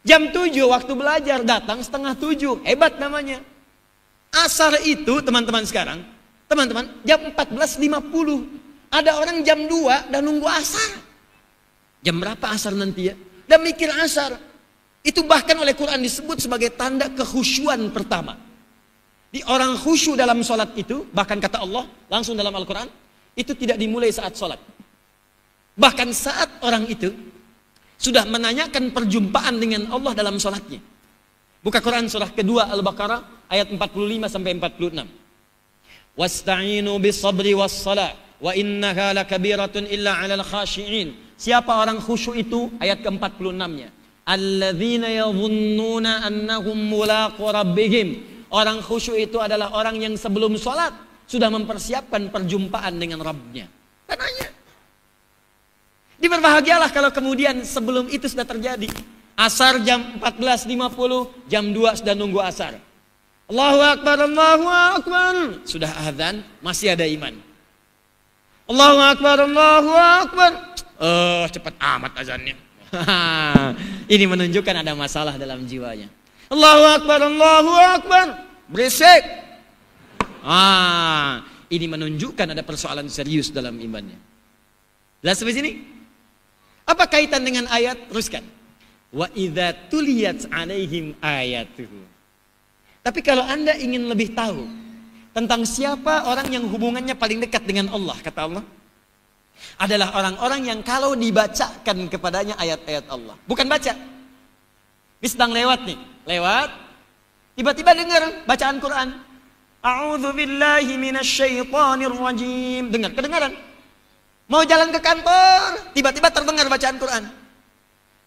Jam 7 waktu belajar, datang setengah 7, hebat namanya. Asar itu teman-teman sekarang, teman-teman, jam 14.50. Ada orang jam 2 dan nunggu asar. Jam berapa asar nanti ya? Dan mikir asar. Itu bahkan oleh Quran disebut sebagai tanda kekhusyuan pertama. Di orang khusyuk dalam sholat itu, bahkan kata Allah langsung dalam Al-Quran, itu tidak dimulai saat sholat. Bahkan saat orang itu sudah menanyakan perjumpaan dengan Allah dalam sholatnya. Buka Quran surah kedua Al-Baqarah ayat 45 sampai 46. Wasta'inu bis sabri was salat wa innaha lakabiratun illa 'alal khashi'in. Siapa orang khusyuk itu? Ayat ke-46-nya. Alladzina yadhunnuna annahum mulaqu rabbihim. Orang khusyuk itu adalah orang yang sebelum sholat sudah mempersiapkan perjumpaan dengan Rabbnya. Katanya. Diberbahagialah kalau kemudian sebelum itu sudah terjadi. Asar jam 14.50, jam 2 sudah nunggu asar. Allahu Akbar, Allahu Akbar. Sudah azan, masih ada iman. Allahu Akbar, Allahu Akbar. Cepat amat azannya. Ini menunjukkan ada masalah dalam jiwanya. Allahu Akbar, Allahu Akbar. Berisik. Ini menunjukkan ada persoalan serius dalam imannya. Jelas sampai sini? Apa kaitan dengan ayat? Teruskan. Wa idza tuliyat alaihim ayatuhu. Tapi kalau Anda ingin lebih tahu tentang siapa orang yang hubungannya paling dekat dengan Allah, kata Allah, adalah orang-orang yang kalau dibacakan kepadanya ayat-ayat Allah. Bukan baca. Ini sedang lewat nih. Lewat. Tiba-tiba dengar bacaan Quran. A'udzu billahi minasyaitonir rajim. Dengar, kedengaran. Mau jalan ke kantor, tiba-tiba terdengar bacaan Quran.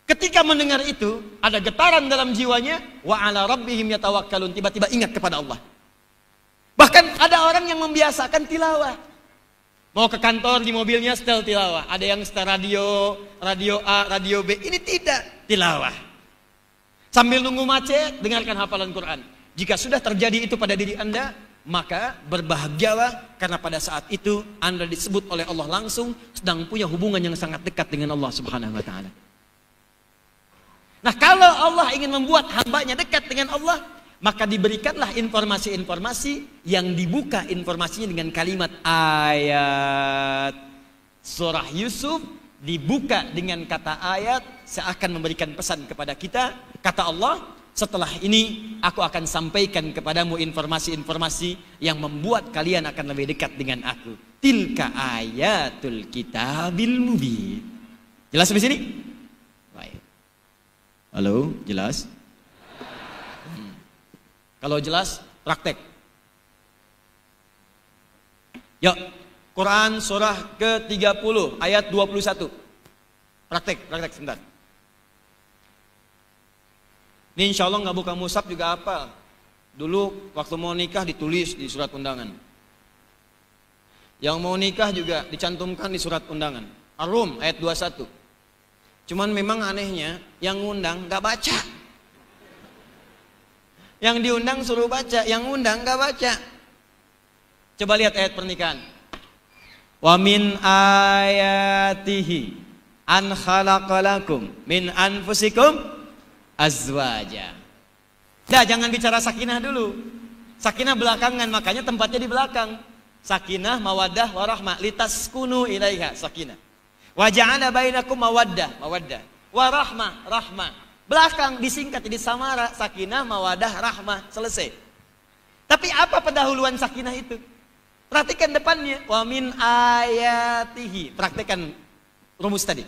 Ketika mendengar itu, ada getaran dalam jiwanya. Wa ala rabbihim yatawakkalun. Tiba-tiba ingat kepada Allah. Bahkan ada orang yang membiasakan tilawah. Mau ke kantor di mobilnya setel tilawah. Ada yang setel radio, radio A, radio B. Ini tidak tilawah. Sambil nunggu macet, dengarkan hafalan Quran. Jika sudah terjadi itu pada diri Anda, maka berbahagialah karena pada saat itu Anda disebut oleh Allah langsung sedang punya hubungan yang sangat dekat dengan Allah Subhanahu wa taala. Nah, kalau Allah ingin membuat hambanya dekat dengan Allah, maka diberikanlah informasi-informasi yang dibuka informasinya dengan kalimat ayat. Surah Yusuf dibuka dengan kata ayat, seakan memberikan pesan kepada kita. Kata Allah, setelah ini aku akan sampaikan kepadamu informasi-informasi yang membuat kalian akan lebih dekat dengan aku. Tilka ayatul kitabil mubin. Jelas sampai sini? Baik. Halo, jelas? Kalau jelas, praktek. Yuk, Quran surah ke-30 ayat 21. Praktek sebentar. Ini insya Allah nggak buka mushaf juga apa. Dulu waktu mau nikah ditulis di surat undangan. Yang mau nikah juga dicantumkan di surat undangan. Ar-Rum ayat 21. Cuman memang anehnya yang ngundang nggak baca. Yang diundang suruh baca, yang undang nggak baca. Coba lihat ayat pernikahan. Wa min ayatihi an khalaqalakum min anfusikum azwaja. Dah, jangan bicara sakinah dulu. Sakinah belakangan, makanya tempatnya di belakang. Sakinah, mawaddah, warahmah, litaskunu ilaiha, sakinah. Wa ja'ala bainakum mawaddah, warahmah, rahmah. Belakang disingkat jadi samara, sakinah, mawadah, rahmah, selesai. Tapi apa pendahuluan sakinah itu? Perhatikan depannya, wa min ayatihi. Praktekan rumus tadi.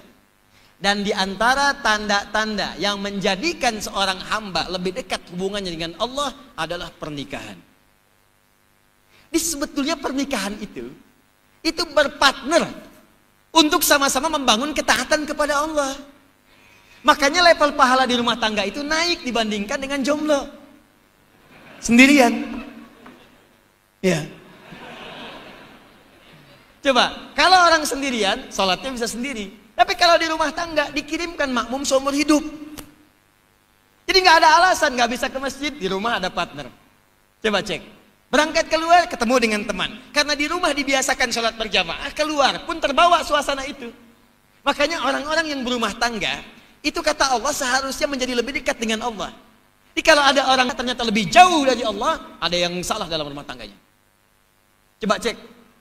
Dan di antara tanda-tanda yang menjadikan seorang hamba lebih dekat hubungannya dengan Allah adalah pernikahan. Di sebetulnya pernikahan itu berpartner untuk sama-sama membangun ketaatan kepada Allah. Makanya level pahala di rumah tangga itu naik dibandingkan dengan jomblo. Sendirian. Ya. Coba, kalau orang sendirian, sholatnya bisa sendiri. Tapi kalau di rumah tangga, dikirimkan makmum seumur hidup. Jadi nggak ada alasan nggak bisa ke masjid, di rumah ada partner. Coba cek. Berangkat keluar, ketemu dengan teman. Karena di rumah dibiasakan sholat berjamaah, keluar pun terbawa suasana itu. Makanya orang-orang yang berumah tangga, itu kata Allah seharusnya menjadi lebih dekat dengan Allah. Jadi kalau ada orang ternyata lebih jauh dari Allah, ada yang salah dalam rumah tangganya. Coba cek,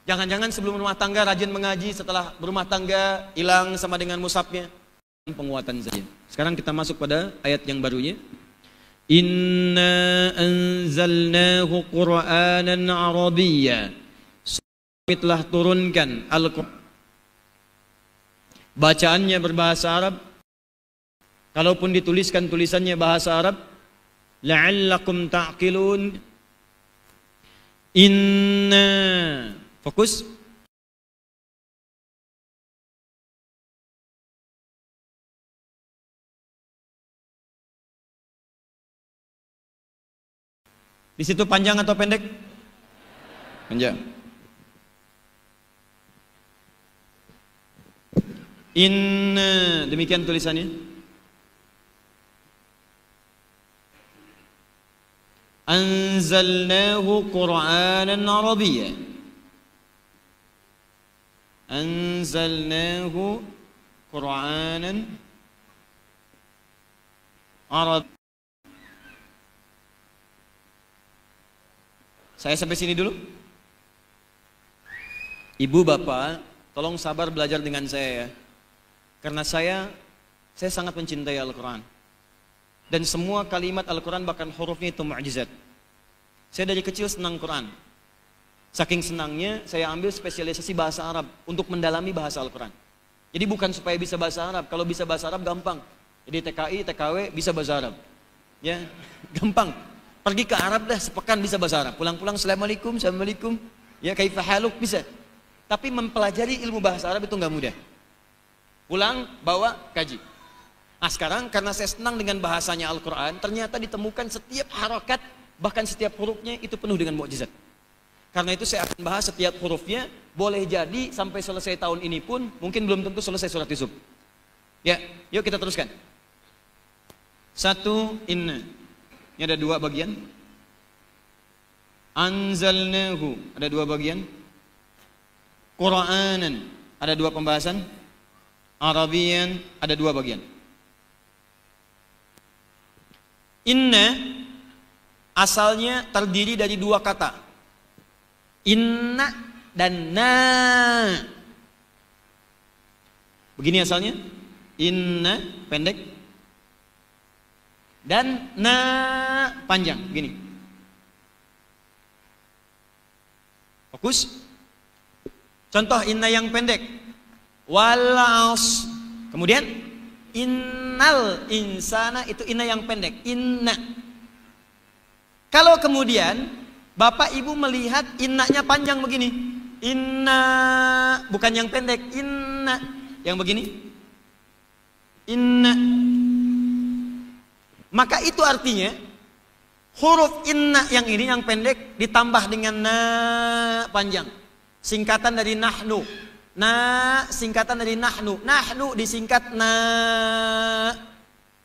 jangan-jangan sebelum rumah tangga rajin mengaji, setelah berumah tangga hilang sama dengan mushafnya. Penguatan saja. Sekarang kita masuk pada ayat yang barunya. Inna anzalnahu Qur'anan Arabiyya. Kami telah turunkan Al-Quran. Bacaannya berbahasa Arab. Kalaupun dituliskan tulisannya bahasa Arab, la'allakum ta'qilun. Inna, fokus. Di situ panjang atau pendek? Panjang. Inna, demikian tulisannya. Anzalnahu Qur'anan Arabiyya. Anzalnahu Qur'anan Arab. Saya sampai sini dulu. Ibu bapak, tolong sabar belajar dengan saya ya. Karena saya sangat mencintai Al-Quran. Dan semua kalimat Al-Quran bahkan hurufnya itu mukjizat. Saya dari kecil senang Quran. Saking senangnya saya ambil spesialisasi bahasa Arab untuk mendalami bahasa Al-Quran. Jadi bukan supaya bisa bahasa Arab. Kalau bisa bahasa Arab gampang. Jadi TKI, TKW bisa bahasa Arab. Ya, gampang. Pergi ke Arab dah sepekan bisa bahasa Arab. Pulang-pulang Assalamualaikum, Assalamualaikum. Ya, kaifa haluk bisa. Tapi mempelajari ilmu bahasa Arab itu nggak mudah. Pulang bawa kaji. Nah sekarang karena saya senang dengan bahasanya Al-Quran, ternyata ditemukan setiap harokat, bahkan setiap hurufnya itu penuh dengan mukjizat. Karena itu saya akan bahas setiap hurufnya. Boleh jadi sampai selesai tahun ini pun mungkin belum tentu selesai surat Yusuf. Ya, yuk kita teruskan. 1 inna. Ini ada 2 bagian. Anzalnahu ada 2 bagian. Qur'anan ada 2 pembahasan. Arabian ada 2 bagian. Inna asalnya terdiri dari 2 kata. Inna dan na. Begini asalnya. Inna pendek dan na panjang. Begini. Fokus. Contoh inna yang pendek. Wal as. Kemudian innal insana itu inna yang pendek. Inna. Kalau kemudian Bapak Ibu melihat innanya panjang begini. Inna, bukan yang pendek. Inna, yang begini. Inna. Maka itu artinya huruf inna yang ini yang pendek ditambah dengan na panjang. Singkatan dari nahnu. Na singkatan dari nahnu. Nahnu disingkat na.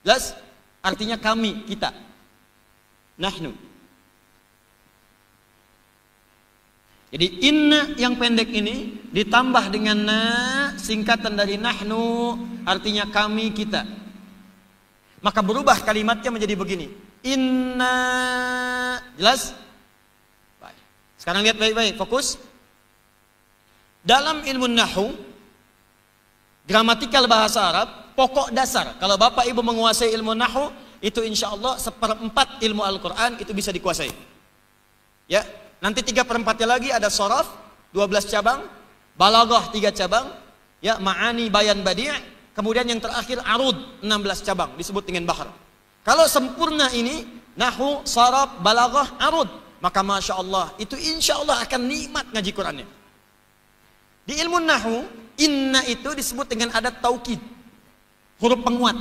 Jelas? Artinya kami, kita. Nahnu. Jadi inna yang pendek ini ditambah dengan na singkatan dari nahnu artinya kami, kita. Maka berubah kalimatnya menjadi begini. Inna. Jelas? Baik. Sekarang lihat baik-baik, fokus. Dalam ilmu nahwu, gramatikal bahasa Arab, pokok dasar. Kalau Bapak Ibu menguasai ilmu nahwu, itu insya Allah 1/4 ilmu Al-Quran itu bisa dikuasai. Ya. Nanti 3/4-nya lagi ada sharaf 12 cabang, balaghah 3 cabang, ya ma'ani, bayan, badi', kemudian yang terakhir arud 16 cabang disebut dengan bahar. Kalau sempurna ini nahwu, sharaf, balaghah, arud, maka masya Allah itu insya Allah akan nikmat ngaji Qurannya. Di ilmu nahwu inna itu disebut dengan adat taukid, huruf penguat,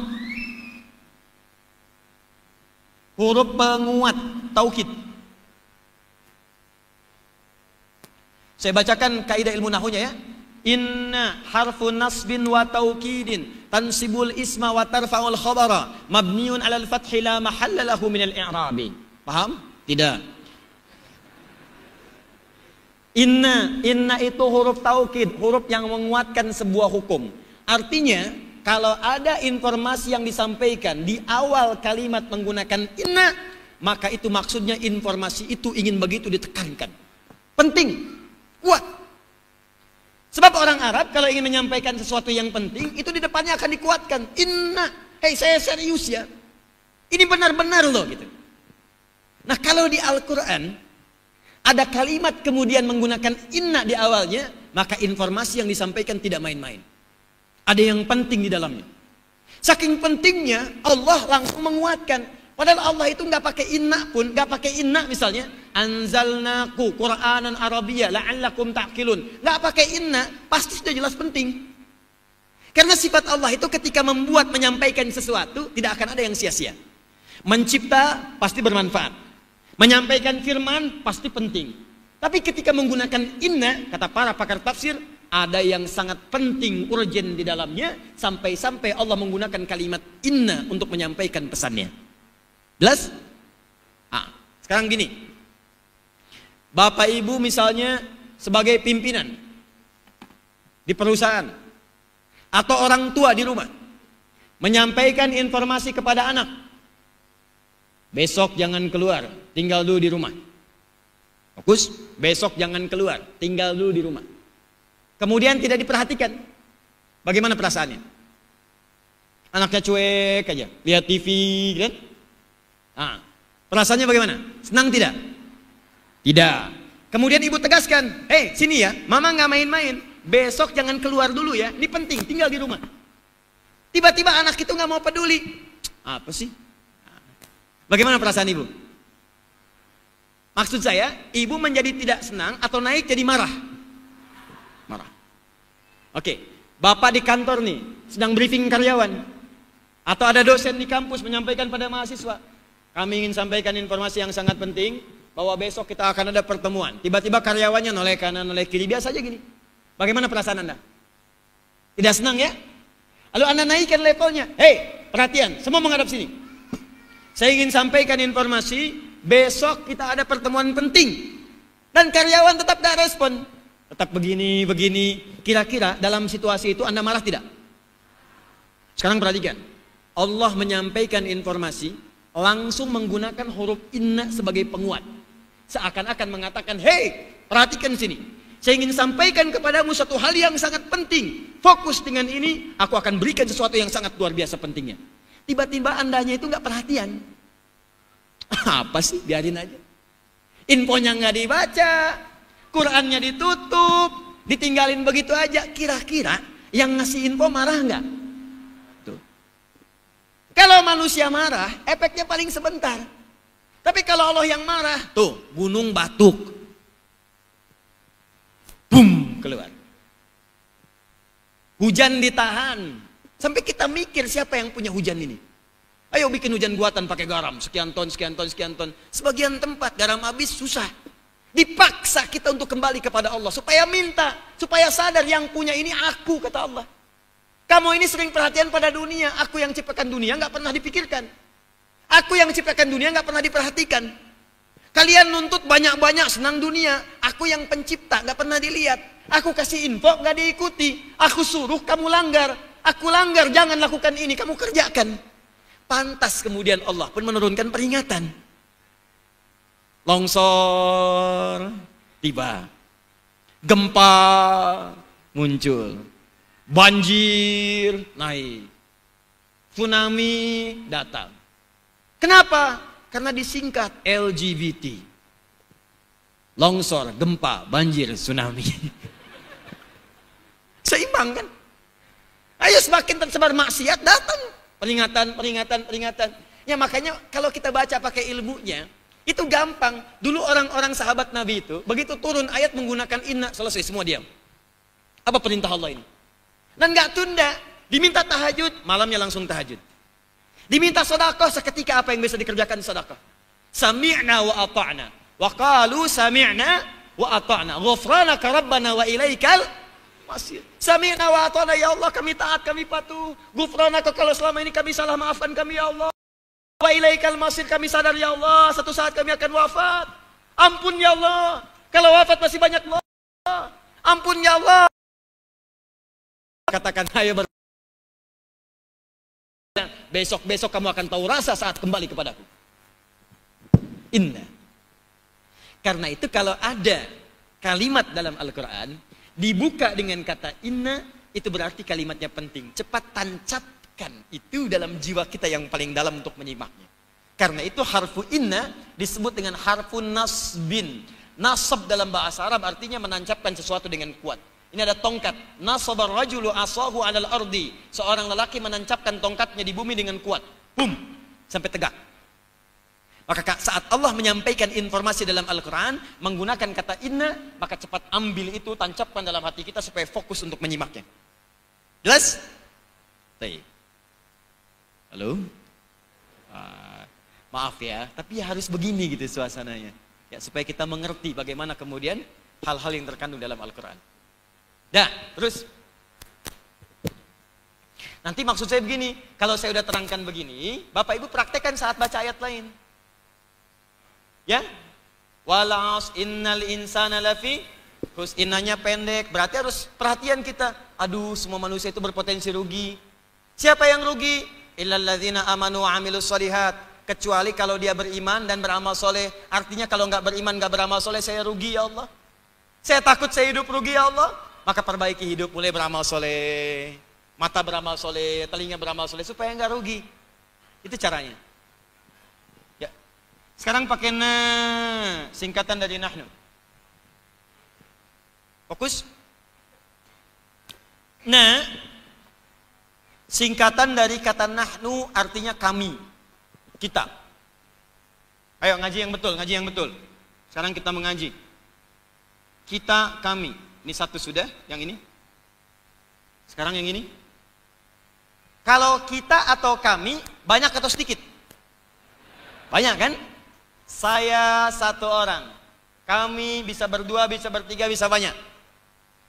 huruf penguat taukid. Saya bacakan kaidah ilmu nahwunya ya. Inna harfu nasbin wa taukidin tansibul isma wa tarfa'ul khabara mabniun 'alal fathi la mahalla lahu minal i'rabi. Paham? Tidak. Inna itu huruf taukid, huruf yang menguatkan sebuah hukum. Artinya, kalau ada informasi yang disampaikan di awal kalimat menggunakan inna, maka itu maksudnya informasi itu ingin begitu ditekankan. Penting. Kuat. Sebab orang Arab kalau ingin menyampaikan sesuatu yang penting itu di depannya akan dikuatkan. Inna, hei saya serius ya. Ini benar-benar loh gitu. Nah kalau di Al-Quran ada kalimat kemudian menggunakan inna di awalnya, maka informasi yang disampaikan tidak main-main. Ada yang penting di dalamnya. Saking pentingnya Allah langsung menguatkan. Padahal Allah itu nggak pakai inna pun, nggak pakai inna misalnya anzalnaku Qur'anan Arabiyya la'allakum ta'qilun. Nggak pakai inna, pasti sudah jelas penting. Karena sifat Allah itu ketika membuat, menyampaikan sesuatu tidak akan ada yang sia-sia. Mencipta pasti bermanfaat. Menyampaikan firman pasti penting. Tapi ketika menggunakan inna, kata para pakar tafsir, ada yang sangat penting, urgen di dalamnya, sampai-sampai Allah menggunakan kalimat inna untuk menyampaikan pesannya. Jelas? Sekarang gini, Bapak Ibu misalnya sebagai pimpinan di perusahaan atau orang tua di rumah menyampaikan informasi kepada anak, besok jangan keluar, tinggal dulu di rumah. Fokus, besok jangan keluar, tinggal dulu di rumah. Kemudian tidak diperhatikan, bagaimana perasaannya? Anaknya cuek aja, lihat TV, kan? Perasaannya bagaimana? Senang tidak? Tidak. Kemudian ibu tegaskan, sini ya, mama nggak main-main. Besok jangan keluar dulu ya, ini penting, tinggal di rumah. Tiba-tiba anak itu nggak mau peduli. Apa sih? Bagaimana perasaan ibu? Maksud saya, ibu menjadi tidak senang atau naik jadi marah? Marah. Oke, bapak di kantor nih, sedang briefing karyawan. Atau ada dosen di kampus menyampaikan pada mahasiswa. Kami ingin sampaikan informasi yang sangat penting, bahwa besok kita akan ada pertemuan. Tiba-tiba karyawannya noleh kanan, noleh kiri, biasa aja gini. Bagaimana perasaan Anda? Tidak senang ya? Lalu Anda naikkan levelnya. Perhatian, semua menghadap sini. Saya ingin sampaikan informasi, besok kita ada pertemuan penting. Dan karyawan tetap gak respon. Tetap begini. Kira-kira dalam situasi itu Anda marah tidak? Sekarang perhatikan. Allah menyampaikan informasi, langsung menggunakan huruf inna sebagai penguat. Seakan-akan mengatakan, perhatikan sini. Saya ingin sampaikan kepadamu satu hal yang sangat penting. Fokus dengan ini, aku akan berikan sesuatu yang sangat luar biasa pentingnya. Tiba-tiba andanya itu nggak perhatian. Apa sih? Biarin aja. Infonya nggak dibaca, Qurannya ditutup, ditinggalin begitu aja. Kira-kira yang ngasih info marah nggak? Tuh. Kalau manusia marah, efeknya paling sebentar. Tapi kalau Allah yang marah, tuh gunung batuk. Bum, keluar. Hujan ditahan. Sampai kita mikir siapa yang punya hujan ini. Ayo bikin hujan buatan pakai garam. Sekian ton. Sebagian tempat garam habis susah. Dipaksa kita untuk kembali kepada Allah. Supaya minta. Supaya sadar yang punya ini aku, kata Allah. Kamu ini sering perhatian pada dunia. Aku yang ciptakan dunia gak pernah dipikirkan. Aku yang ciptakan dunia gak pernah diperhatikan. Kalian nuntut banyak-banyak senang dunia. Aku yang pencipta gak pernah dilihat. Aku kasih info gak diikuti. Aku suruh kamu langgar. Aku langgar, jangan lakukan ini, kamu kerjakan. Pantas kemudian Allah pun menurunkan peringatan. Longsor tiba. Gempa muncul. Banjir naik. Tsunami datang. Kenapa? Karena disingkat LGBT. Longsor, gempa, banjir, tsunami. Seimbang kan? Ayo semakin tersebar maksiat, datang peringatan. Ya makanya kalau kita baca pakai ilmunya, itu gampang. Dulu orang-orang sahabat Nabi itu, begitu turun ayat menggunakan inna, selesai semua diam. Apa perintah Allah ini? Dan gak tunda, diminta tahajud, malamnya langsung tahajud. Diminta sedekah, seketika apa yang bisa dikerjakan sedekah. Sami'na wa ata'na. Wa qalu sami'na wa ata'na. Ghufranaka rabbana wa ilaikal masir. Sami'na wa ata'na, ya Allah kami taat, kami patuh. Ghufranaka, kalau selama ini kami salah, maafkan kami ya Allah. Wa ilaikal masir, kami sadar ya Allah, satu saat kami akan wafat. Ampun ya Allah, kalau wafat masih banyak Allah. Ampun ya Allah. Katakan, ayo besok-besok kamu akan tahu rasa saat kembali kepadaku. Inna. Karena itu kalau ada kalimat dalam Al-Quran dibuka dengan kata inna, itu berarti kalimatnya penting. Cepat tancapkan itu dalam jiwa kita yang paling dalam untuk menyimaknya. Karena itu harfu inna disebut dengan harfun nasbin. Nasab dalam bahasa Arab artinya menancapkan sesuatu dengan kuat. Ini ada tongkat. Nasabar rajulu asahu 'alal ardi. Seorang lelaki menancapkan tongkatnya di bumi dengan kuat. Bum, sampai tegak. Maka saat Allah menyampaikan informasi dalam Al-Quran menggunakan kata inna, maka cepat ambil itu, tancapkan dalam hati kita supaya fokus untuk menyimaknya. Jelas? Halo? Maaf ya, tapi ya harus begini gitu suasananya. Ya, supaya kita mengerti bagaimana kemudian hal-hal yang terkandung dalam Al-Quran. Dah, terus. Nanti maksud saya begini, kalau saya udah terangkan begini, Bapak Ibu praktekkan saat baca ayat lain. Ya? Walas innal insana lafi khus, innanya pendek, berarti harus perhatian kita. Aduh, semua manusia itu berpotensi rugi. Siapa yang rugi? Illal ladzina amanu wa amilus shalihat. Kecuali kalau dia beriman dan beramal soleh. Artinya kalau nggak beriman, nggak beramal soleh, saya rugi ya Allah. Saya takut saya hidup rugi ya Allah. Maka perbaiki hidup, mulai beramal soleh, mata beramal soleh, telinga beramal soleh, supaya nggak rugi. Itu caranya. Ya. Sekarang pakai na, singkatan dari nahnu. Fokus. Na, singkatan dari kata nahnu artinya kami, kita. Ayo ngaji yang betul, ngaji yang betul. Sekarang kita mengaji. Kita, kami. Ini satu sudah, yang ini. Sekarang yang ini. Kalau kita atau kami, banyak atau sedikit? Banyak kan? Saya satu orang. Kami bisa berdua, bisa bertiga, bisa banyak.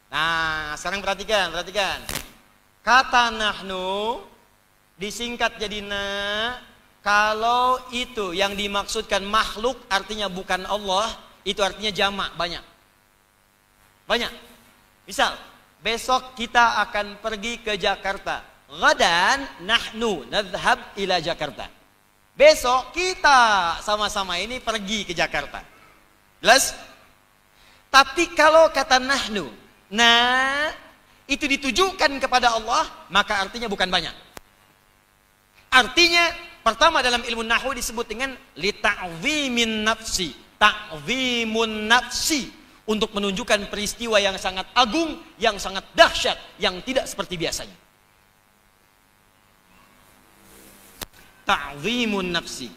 Nah, sekarang perhatikan, perhatikan. Kata nahnu disingkat jadi na. Kalau itu yang dimaksudkan makhluk artinya bukan Allah, itu artinya jamak, banyak. Banyak. Misal, besok kita akan pergi ke Jakarta. Ghadan nahnu nadhhab ila Jakarta. Besok kita sama-sama ini pergi ke Jakarta. Jelas? Tapi kalau kata nahnu, nah, itu ditujukan kepada Allah, maka artinya bukan banyak. Artinya, pertama dalam ilmu nahwu disebut dengan li ta'zimin nafsi. Ta'zimun nafsi. Untuk menunjukkan peristiwa yang sangat agung, yang sangat dahsyat, yang tidak seperti biasanya. Ta'zimun nafsi.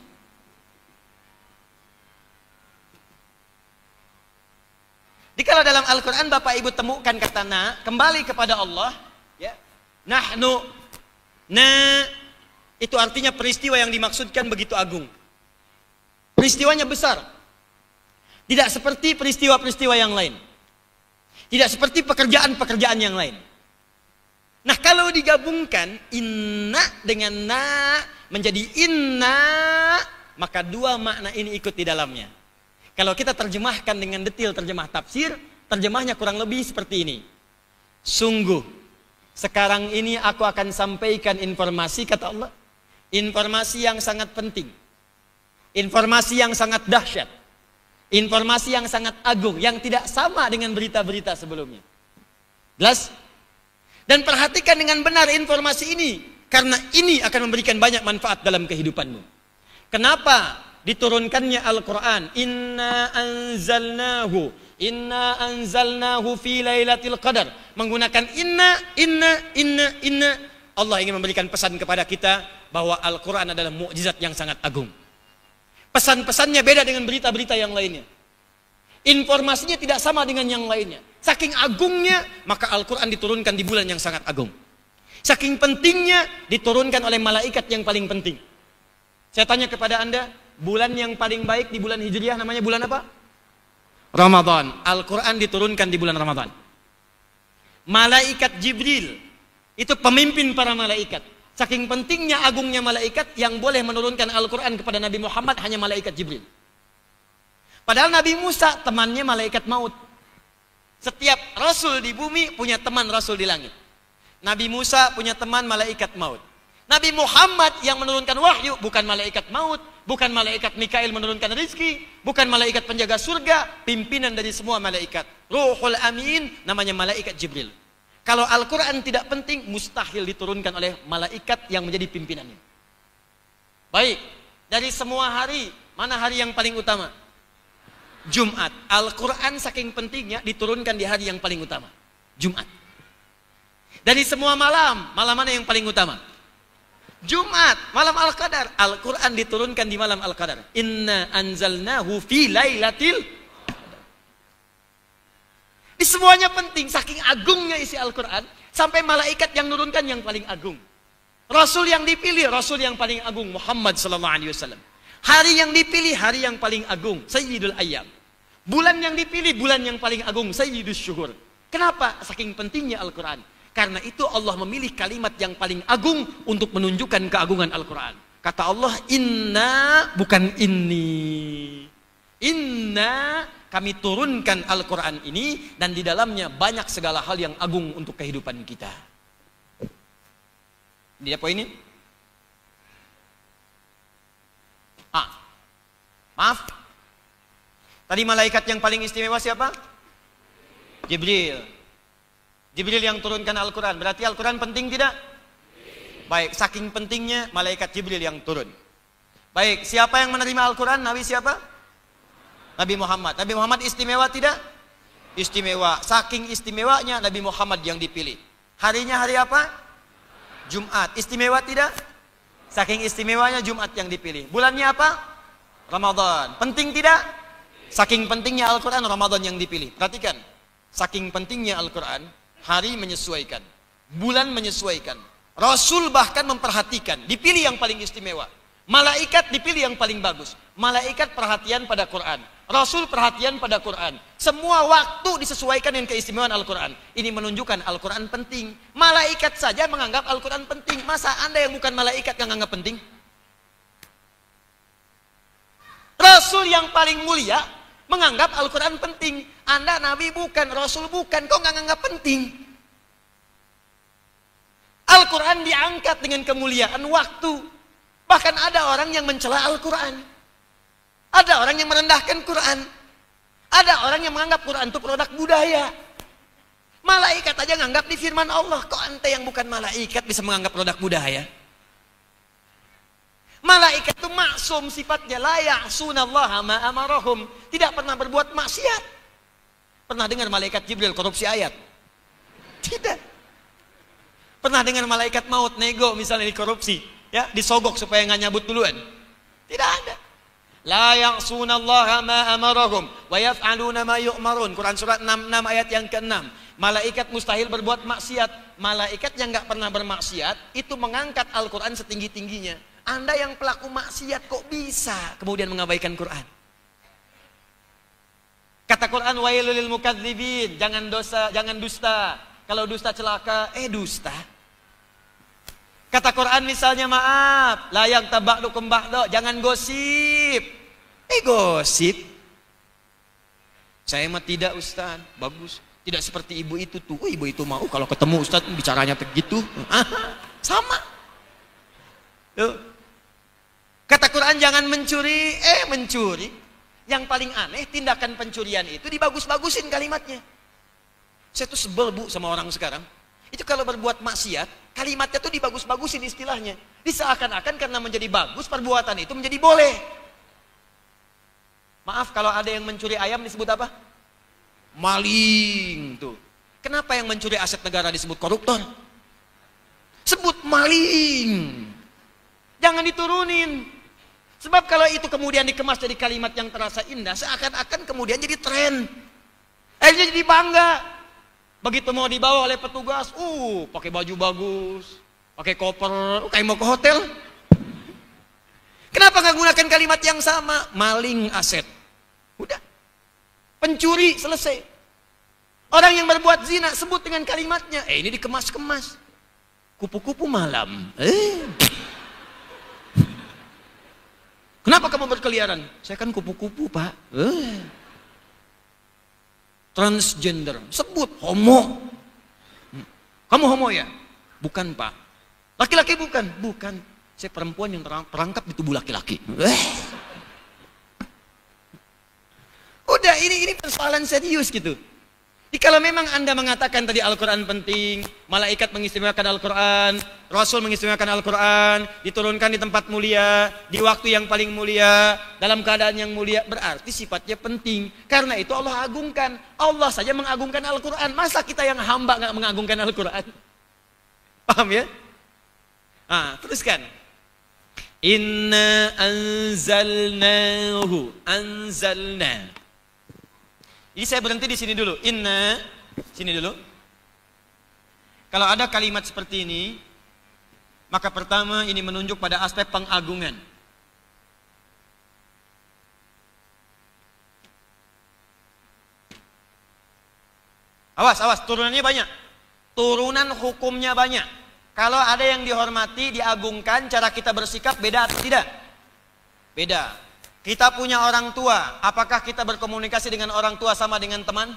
Dikala dalam Al-Quran Bapak Ibu temukan kata na, kembali kepada Allah, ya. Nahnu, na, itu artinya peristiwa yang dimaksudkan begitu agung. Peristiwanya besar. Tidak seperti peristiwa-peristiwa yang lain. Tidak seperti pekerjaan-pekerjaan yang lain. Nah, kalau digabungkan inna dengan na menjadi inna, maka dua makna ini ikut di dalamnya. Kalau kita terjemahkan dengan detail terjemah tafsir, terjemahnya kurang lebih seperti ini. Sungguh, sekarang ini aku akan sampaikan informasi, kata Allah. Informasi yang sangat penting. Informasi yang sangat dahsyat. Informasi yang sangat agung, yang tidak sama dengan berita-berita sebelumnya. Jelas? Dan perhatikan dengan benar informasi ini, karena ini akan memberikan banyak manfaat dalam kehidupanmu. Kenapa diturunkannya Al-Quran? Inna anzalnahu fi lailatul qadar. Menggunakan inna. Allah ingin memberikan pesan kepada kita bahwa Al-Quran adalah mukjizat yang sangat agung. Pesan-pesannya beda dengan berita-berita yang lainnya. Informasinya tidak sama dengan yang lainnya. Saking agungnya, maka Al-Quran diturunkan di bulan yang sangat agung. Saking pentingnya, diturunkan oleh malaikat yang paling penting. Saya tanya kepada Anda, bulan yang paling baik di bulan Hijriah namanya bulan apa? Ramadan. Al-Quran diturunkan di bulan Ramadan. Malaikat Jibril, itu pemimpin para malaikat. Saking pentingnya, agungnya malaikat, yang boleh menurunkan Al-Quran kepada Nabi Muhammad hanya malaikat Jibril. Padahal Nabi Musa temannya malaikat maut. Setiap rasul di bumi punya teman rasul di langit. Nabi Musa punya teman malaikat maut. Nabi Muhammad yang menurunkan wahyu bukan malaikat maut, bukan malaikat Mikail menurunkan rizki, bukan malaikat penjaga surga, pimpinan dari semua malaikat. Ruhul Amin namanya malaikat Jibril. Kalau Al-Quran tidak penting, mustahil diturunkan oleh malaikat yang menjadi pimpinannya. Baik, dari semua hari, mana hari yang paling utama? Jumat. Al-Quran saking pentingnya diturunkan di hari yang paling utama, Jumat. Dari semua malam, malam mana yang paling utama? Jumat, malam Al-Qadar. Al-Quran diturunkan di malam Al-Qadar. Inna anzalnahu fi lailatil. Di semuanya penting, saking agungnya isi Al-Quran, sampai malaikat yang nurunkan yang paling agung. Rasul yang dipilih, Rasul yang paling agung, Muhammad SAW. Hari yang dipilih, hari yang paling agung, Sayyidul Ayyam. Bulan yang dipilih, bulan yang paling agung, Sayyidus Syuhur. Kenapa? Saking pentingnya Al-Quran. Karena itu Allah memilih kalimat yang paling agung untuk menunjukkan keagungan Al-Quran. Kata Allah, inna, bukan inni. Inna, kami turunkan Al-Quran ini, dan di dalamnya banyak segala hal yang agung untuk kehidupan kita. Dia poin ini. Maaf. Tadi malaikat yang paling istimewa siapa? Jibril. Jibril yang turunkan Al-Quran. Berarti Al-Quran penting tidak? Baik, saking pentingnya malaikat Jibril yang turun. Baik, siapa yang menerima Al-Quran? Nabi siapa? Nabi Muhammad. Nabi Muhammad istimewa tidak? Istimewa. Saking istimewanya Nabi Muhammad yang dipilih. Harinya hari apa? Jumat. Istimewa tidak? Saking istimewanya Jumat yang dipilih. Bulannya apa? Ramadan. Penting tidak? Saking pentingnya Al-Quran, Ramadan yang dipilih. Perhatikan. Saking pentingnya Al-Quran, hari menyesuaikan. Bulan menyesuaikan. Rasul bahkan memperhatikan. Dipilih yang paling istimewa. Malaikat dipilih yang paling bagus. Malaikat perhatian pada Quran. Rasul perhatian pada Quran. Semua waktu disesuaikan dengan keistimewaan Al-Quran. Ini menunjukkan Al-Quran penting. Malaikat saja menganggap Al-Quran penting. Masa Anda yang bukan malaikat yang menganggap penting? Rasul yang paling mulia menganggap Al-Quran penting. Anda Nabi bukan, Rasul bukan. Kok nggak menganggap penting? Al-Quran diangkat dengan kemuliaan waktu. Bahkan ada orang yang mencela Al-Quran. Ada orang yang merendahkan Quran. Ada orang yang menganggap Quran itu produk budaya. Malaikat aja menganggap di firman Allah. Kok ente yang bukan malaikat bisa menganggap produk budaya? Malaikat itu maksum sifatnya. La ya'sunallaha ma amarahum. Tidak pernah berbuat maksiat. Pernah dengar malaikat Jibril korupsi ayat? Tidak. Pernah dengar malaikat maut nego misalnya dikorupsi? Ya, disogok supaya nggak nyabut duluan. Tidak ada. La ya'sunallaha ma amarahum wa yaf'aluna ma yu'marun. Quran surat 66 ayat yang ke-6. Malaikat mustahil berbuat maksiat. Malaikat yang nggak pernah bermaksiat itu mengangkat Al-Quran setinggi-tingginya. Anda yang pelaku maksiat kok bisa kemudian mengabaikan Quran? Kata Quran, wailul lil mukadzibin, jangan dusta. Kalau dusta celaka, dusta. Kata Quran misalnya maaf, layak tabakdukum ba'do, jangan gosip. Gosip. Saya mah tidak Ustaz, bagus. Tidak seperti ibu itu tuh. Ibu itu mau kalau ketemu Ustaz bicaranya begitu. Sama. Tuh. Kata Quran jangan mencuri, mencuri. Yang paling aneh tindakan pencurian itu dibagus-bagusin kalimatnya. Saya tuh sebel Bu sama orang sekarang. Itu kalau berbuat maksiat, kalimatnya tuh dibagus-bagusin istilahnya. Diseakan-akan karena menjadi bagus, perbuatan itu menjadi boleh. Maaf kalau ada yang mencuri ayam disebut apa? Maling tuh. Kenapa yang mencuri aset negara disebut koruptor? Sebut maling. Jangan diturunin. Sebab kalau itu kemudian dikemas jadi kalimat yang terasa indah, seakan-akan kemudian jadi tren. Akhirnya jadi bangga. Begitu mau dibawa oleh petugas, pakai baju bagus, pakai koper, kayak mau ke hotel. Kenapa nggak gunakan kalimat yang sama? Maling aset. Udah. Pencuri, selesai. Orang yang berbuat zina, sebut dengan kalimatnya. Ini dikemas-kemas. Kupu-kupu malam. Kenapa kamu berkeliaran? Saya kan kupu-kupu, Pak. Transgender, sebut homo. Kamu homo ya? Bukan Pak. Laki-laki bukan? Bukan. Saya perempuan yang terangkap di tubuh laki-laki. Udah ini persoalan serius gitu. Jadi kalau memang Anda mengatakan tadi Al-Quran penting, malaikat mengistimewakan Al-Quran, Rasul mengistimewakan Al-Quran, diturunkan di tempat mulia, di waktu yang paling mulia, dalam keadaan yang mulia, berarti sifatnya penting. Karena itu Allah agungkan. Allah saja mengagungkan Al-Quran. Masa kita yang hamba nggak mengagungkan Al-Quran? Paham ya? Teruskan. Inna anzalnahu. Anzalna. Jadi saya berhenti di sini dulu. Inna, sini dulu. Kalau ada kalimat seperti ini, maka pertama ini menunjuk pada aspek pengagungan. Awas, turunannya banyak. Turunan hukumnya banyak. Kalau ada yang dihormati, diagungkan, cara kita bersikap beda atau tidak? Beda. Kita punya orang tua, apakah kita berkomunikasi dengan orang tua sama dengan teman?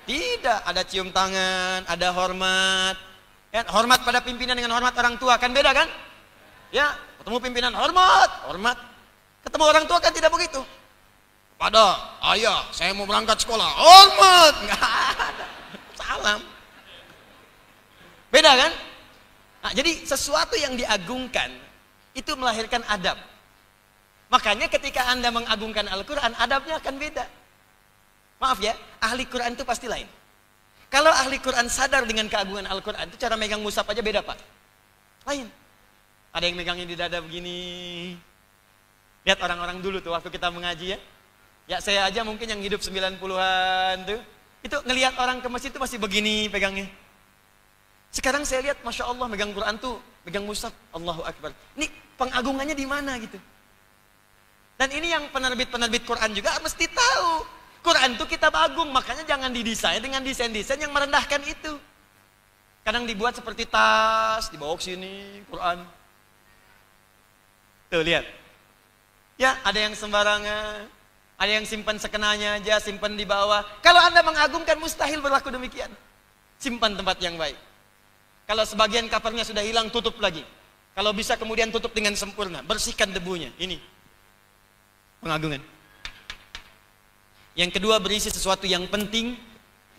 Tidak, ada cium tangan, ada hormat. Ya, hormat pada pimpinan dengan hormat orang tua, kan beda kan? Ya, ketemu pimpinan, hormat. Ketemu orang tua kan tidak begitu. Pada ayah, saya mau berangkat sekolah, hormat. Nggak ada, salam. Beda kan? Nah, jadi sesuatu yang diagungkan, itu melahirkan adab. Makanya ketika Anda mengagungkan Al-Quran, adabnya akan beda. Maaf ya, ahli Quran itu pasti lain. Kalau ahli Quran sadar dengan keagungan Al-Quran, itu cara megang mushaf aja beda Pak. Lain. Ada yang megangnya di dada begini. Lihat orang-orang dulu tuh waktu kita mengaji ya. Ya saya aja mungkin yang hidup 90-an tuh. Itu ngelihat orang ke masjid itu masih begini pegangnya. Sekarang saya lihat Masya Allah megang Quran tuh, megang mushaf, Allahu Akbar. Ini pengagungannya di mana gitu. Dan ini yang penerbit-penerbit Quran juga mesti tahu. Quran itu kitab agung, makanya jangan didesain dengan desain-desain yang merendahkan itu. Kadang dibuat seperti tas, dibawa ke sini, Quran. Tuh lihat. Ya, ada yang sembarangan, ada yang simpan sekenanya aja, simpan di bawah. Kalau Anda mengagungkan mustahil berlaku demikian. Simpan tempat yang baik. Kalau sebagian covernya sudah hilang, tutup lagi. Kalau bisa kemudian tutup dengan sempurna, bersihkan debunya. Ini pengagungan. Yang kedua, berisi sesuatu yang penting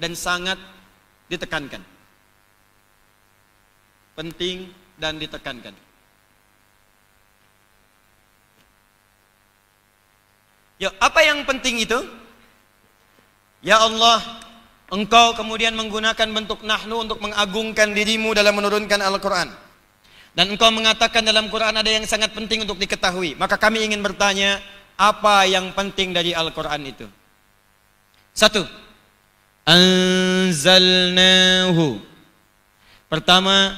dan sangat ditekankan. Penting dan ditekankan. Ya, apa yang penting itu? Ya Allah, Engkau kemudian menggunakan bentuk nahnu untuk mengagungkan dirimu dalam menurunkan Al-Quran. Dan Engkau mengatakan dalam Quran ada yang sangat penting untuk diketahui. Maka kami ingin bertanya, apa yang penting dari Al-Quran itu? Satu, anzalnahu. Pertama,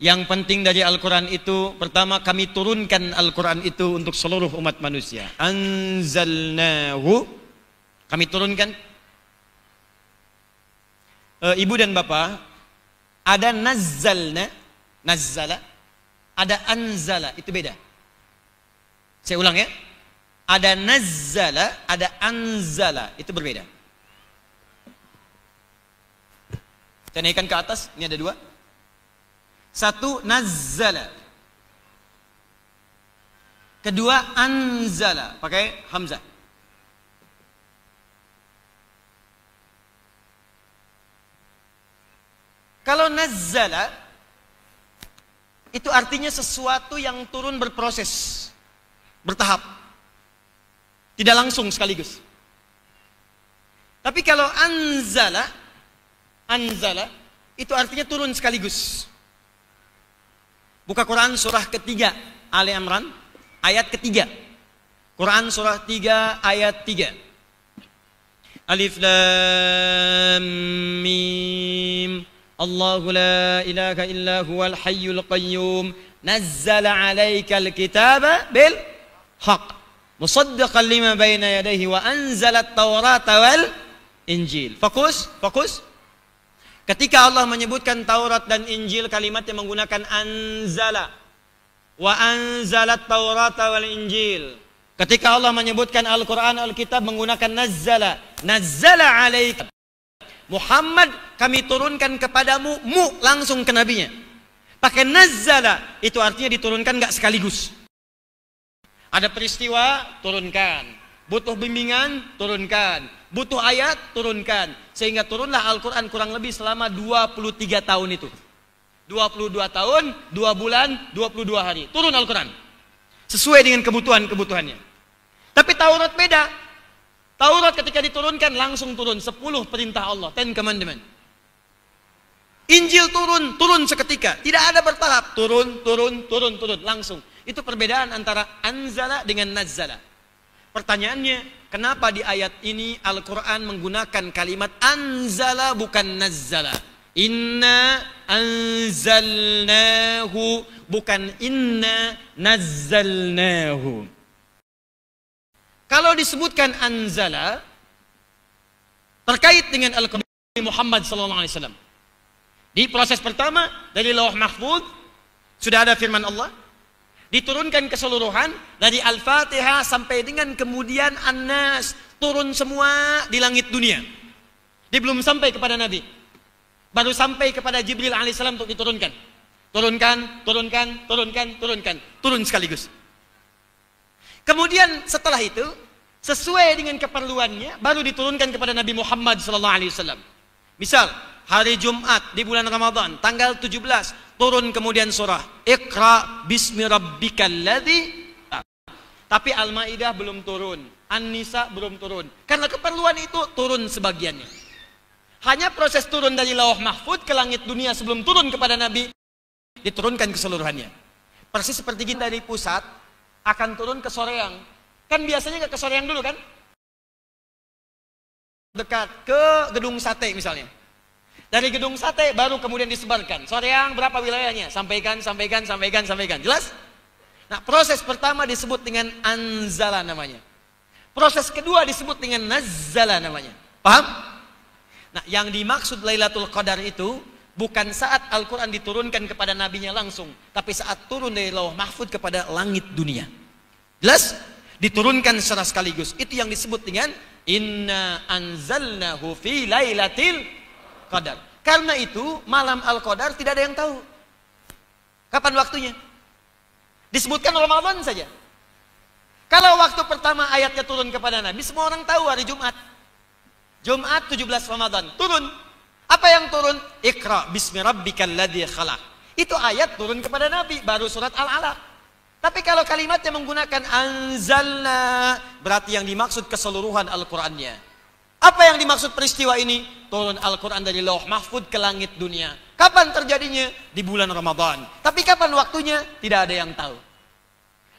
yang penting dari Al-Quran itu, pertama kami turunkan Al-Quran itu untuk seluruh umat manusia. Anzalnahu, kami turunkan. Ibu dan bapak, ada nazzalna, nazzala, ada anzala, itu beda. Saya ulang ya. Ada nazzala, ada anzala, itu berbeda. Saya naikkan ke atas, ini ada dua. Satu, nazzala. Kedua, anzala, pakai hamzah. Kalau nazzala, itu artinya sesuatu yang turun berproses, bertahap. Tidak langsung sekaligus. Tapi kalau anzala, anzala, itu artinya turun sekaligus. Buka Quran surah ketiga, Ali Imran, ayat ketiga. Quran surah 3, ayat 3. Alif Lam Mim. Allahu la ilaha illa huwal hayyul qayyum. Nazzala alaikal kitaba bil haqq. Musaddiqan lima baina yadayhi wa anzala at-taurata wal Injil. Fokus, fokus. Ketika Allah menyebutkan Taurat dan Injil, kalimatnya menggunakan anzala. Wa anzalat taurata wal Injil. Ketika Allah menyebutkan Al-Quran, Al-Kitab, menggunakan nazzala. Nazzala alaika. Muhammad, kami turunkan kepadamu, langsung ke nabinya. Pakai nazzala, itu artinya diturunkan gak sekaligus. Ada peristiwa, turunkan. Butuh bimbingan, turunkan. Butuh ayat, turunkan. Sehingga turunlah Al-Quran kurang lebih selama 23 tahun itu. 22 tahun, 2 bulan, 22 hari. Turun Al-Quran. Sesuai dengan kebutuhan-kebutuhannya. Tapi Taurat beda. Taurat ketika diturunkan langsung turun 10 perintah Allah, 10 commandment. Injil turun seketika. Tidak ada bertahap. Turun, langsung. Itu perbedaan antara anzala dengan nazzala. Pertanyaannya, kenapa di ayat ini Al-Quran menggunakan kalimat anzala bukan nazzala? Inna anzalnahu, bukan inna nazzalnahu. Kalau disebutkan anzala terkait dengan Al-Quran Muhammad SAW, di proses pertama dari Lauh Mahfuz sudah ada firman Allah, diturunkan keseluruhan dari Al-Fatihah sampai dengan kemudian An-Nas, turun semua di langit dunia. Dia belum sampai kepada Nabi, baru sampai kepada Jibril alaihissalam untuk diturunkan. Turun sekaligus. Kemudian setelah itu, sesuai dengan keperluannya, baru diturunkan kepada Nabi Muhammad SAW. Misal, hari Jumat di bulan Ramadan, tanggal 17, turun kemudian surah Iqra bismi rabbikal ladzi. Tapi Al-Maidah belum turun, An-Nisa belum turun. Karena keperluan itu turun sebagiannya. Hanya proses turun dari Lauh Mahfud ke langit dunia sebelum turun kepada Nabi, diturunkan keseluruhannya. Persis seperti kita dari pusat akan turun ke Soreang. Kan biasanya nggak ke Soreang dulu kan? Dekat ke Gedung Sate misalnya. Dari Gedung Sate baru kemudian disebarkan. Soreang berapa wilayahnya? Sampaikan. Jelas? Nah, proses pertama disebut dengan anzala namanya. Proses kedua disebut dengan nazzala namanya. Paham? Nah, yang dimaksud Lailatul Qadar itu bukan saat Al-Quran diturunkan kepada nabinya langsung, tapi saat turun dari Lauh Mahfud kepada langit dunia. Jelas? Diturunkan secara sekaligus. Itu yang disebut dengan inna anzalnahu fi lailatil qadar. Karena itu malam Al-Qadar tidak ada yang tahu kapan waktunya. Disebutkan Ramadan saja. Kalau waktu pertama ayatnya turun kepada Nabi, semua orang tahu hari Jumat. Jumat 17 Ramadan turun. Apa yang turun? Iqra bismi rabbikal ladzi khalaq. Itu ayat turun kepada Nabi, baru surat Al-Alaq. Tapi kalau kalimatnya menggunakan anzalna, berarti yang dimaksud keseluruhan Al-Qur'annya. Apa yang dimaksud peristiwa ini? Turun Al-Quran dari Lauh Mahfud ke langit dunia. Kapan terjadinya? Di bulan Ramadan. Tapi kapan waktunya? Tidak ada yang tahu.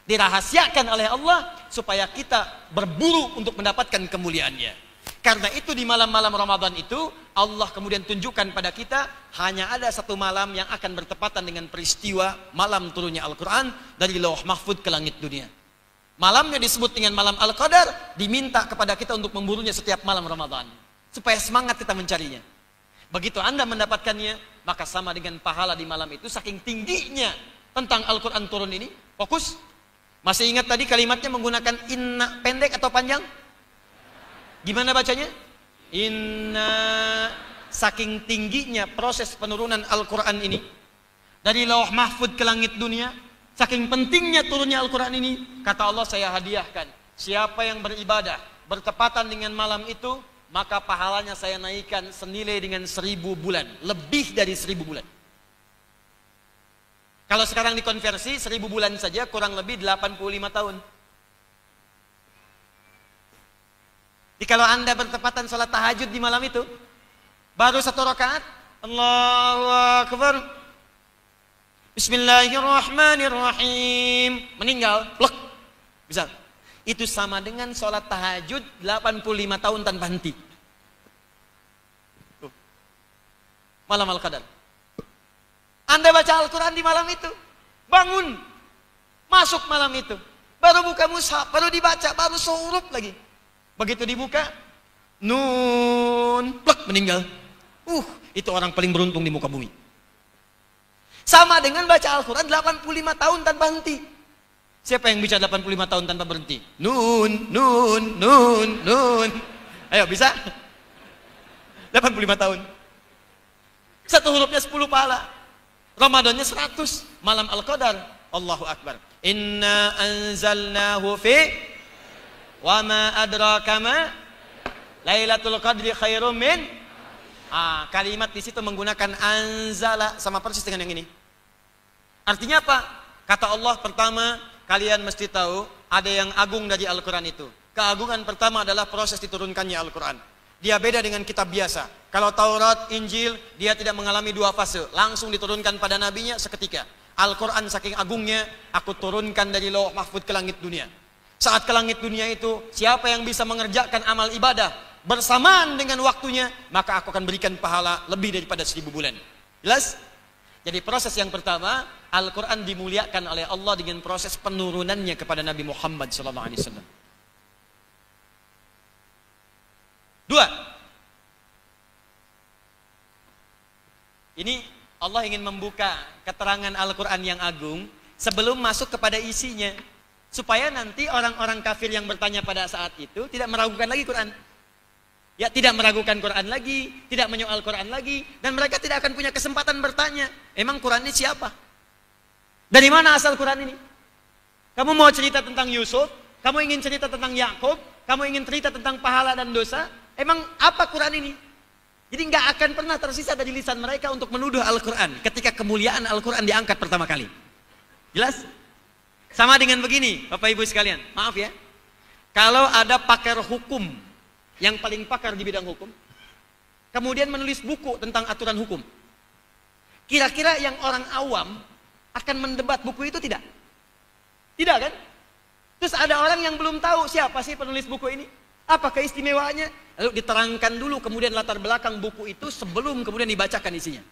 Dirahasiakan oleh Allah supaya kita berburu untuk mendapatkan kemuliaannya. Karena itu di malam-malam Ramadan itu Allah kemudian tunjukkan pada kita hanya ada satu malam yang akan bertepatan dengan peristiwa malam turunnya Al-Quran dari Lauh Mahfud ke langit dunia. Malamnya disebut dengan malam Al-Qadar, diminta kepada kita untuk memburunya setiap malam Ramadan supaya semangat kita mencarinya. Begitu Anda mendapatkannya, maka sama dengan pahala di malam itu. Saking tingginya tentang Al-Quran turun ini. Fokus. Masih ingat tadi kalimatnya menggunakan inna, pendek atau panjang? Gimana bacanya? Inna. Saking tingginya proses penurunan Al-Quran ini dari Lauh Mahfud ke langit dunia, saking pentingnya turunnya Al-Quran ini, kata Allah, saya hadiahkan siapa yang beribadah bertepatan dengan malam itu, maka pahalanya saya naikkan senilai dengan 1000 bulan, lebih dari 1000 bulan. Kalau sekarang dikonversi 1000 bulan saja kurang lebih 85 tahun. Jadi kalau Anda bertepatan sholat tahajud di malam itu, baru 1 rakaat, Allahu Akbar, Bismillahirrahmanirrahim, meninggal, plek, bisa. Itu sama dengan sholat tahajud 85 tahun tanpa henti. Malam Al-Qadar. Anda baca Al-Quran di malam itu, bangun, masuk malam itu, baru buka mushaf, baru dibaca, baru surup lagi. Begitu dibuka, nun, plek, meninggal. Itu orang paling beruntung di muka bumi. Sama dengan baca Al-Quran 85 tahun tanpa henti. Siapa yang bicara 85 tahun tanpa berhenti? Nun, nun, nun, nun. Ayo, bisa? 85 tahun. Satu hurufnya 10 pahala. Ramadannya 100. Malam Al-Qadar. Allahu Akbar. Inna anzalnahu fi wa ma adraka ma Lailatul Qadri khairum min. Kalimat di situ menggunakan anzala, sama persis dengan yang ini. Artinya apa? Kata Allah, pertama, kalian mesti tahu ada yang agung dari Al-Quran itu. Keagungan pertama adalah proses diturunkannya Al-Quran. Dia beda dengan kitab biasa. Kalau Taurat, Injil, dia tidak mengalami 2 fase. Langsung diturunkan pada nabinya seketika. Al-Quran saking agungnya, aku turunkan dari Lauh Mahfud ke langit dunia. Saat ke langit dunia itu, siapa yang bisa mengerjakan amal ibadah bersamaan dengan waktunya, maka aku akan berikan pahala lebih daripada 1000 bulan. Jelas? Jadi proses yang pertama, Al-Quran dimuliakan oleh Allah dengan proses penurunannya kepada Nabi Muhammad SAW. 2. Ini Allah ingin membuka keterangan Al-Quran yang agung sebelum masuk kepada isinya, supaya nanti orang-orang kafir yang bertanya pada saat itu tidak meragukan lagi Quran. Ya, tidak meragukan Quran lagi, tidak menyoal Quran lagi, dan mereka tidak akan punya kesempatan bertanya, emang Quran ini siapa? Dari mana asal Quran ini? Kamu mau cerita tentang Yusuf? Kamu ingin cerita tentang Yakub? Kamu ingin cerita tentang pahala dan dosa? Emang apa Quran ini? Jadi nggak akan pernah tersisa dari lisan mereka untuk menuduh Al-Quran ketika kemuliaan Al-Quran diangkat pertama kali. Jelas? Sama dengan begini, Bapak Ibu sekalian. Maaf ya. Kalau ada pakar hukum yang paling pakar di bidang hukum, kemudian menulis buku tentang aturan hukum. Kira-kira yang orang awam akan mendebat buku itu tidak? Tidak kan? Terus ada orang yang belum tahu siapa sih penulis buku ini? Apa keistimewaannya? Lalu diterangkan dulu kemudian latar belakang buku itu sebelum kemudian dibacakan isinya.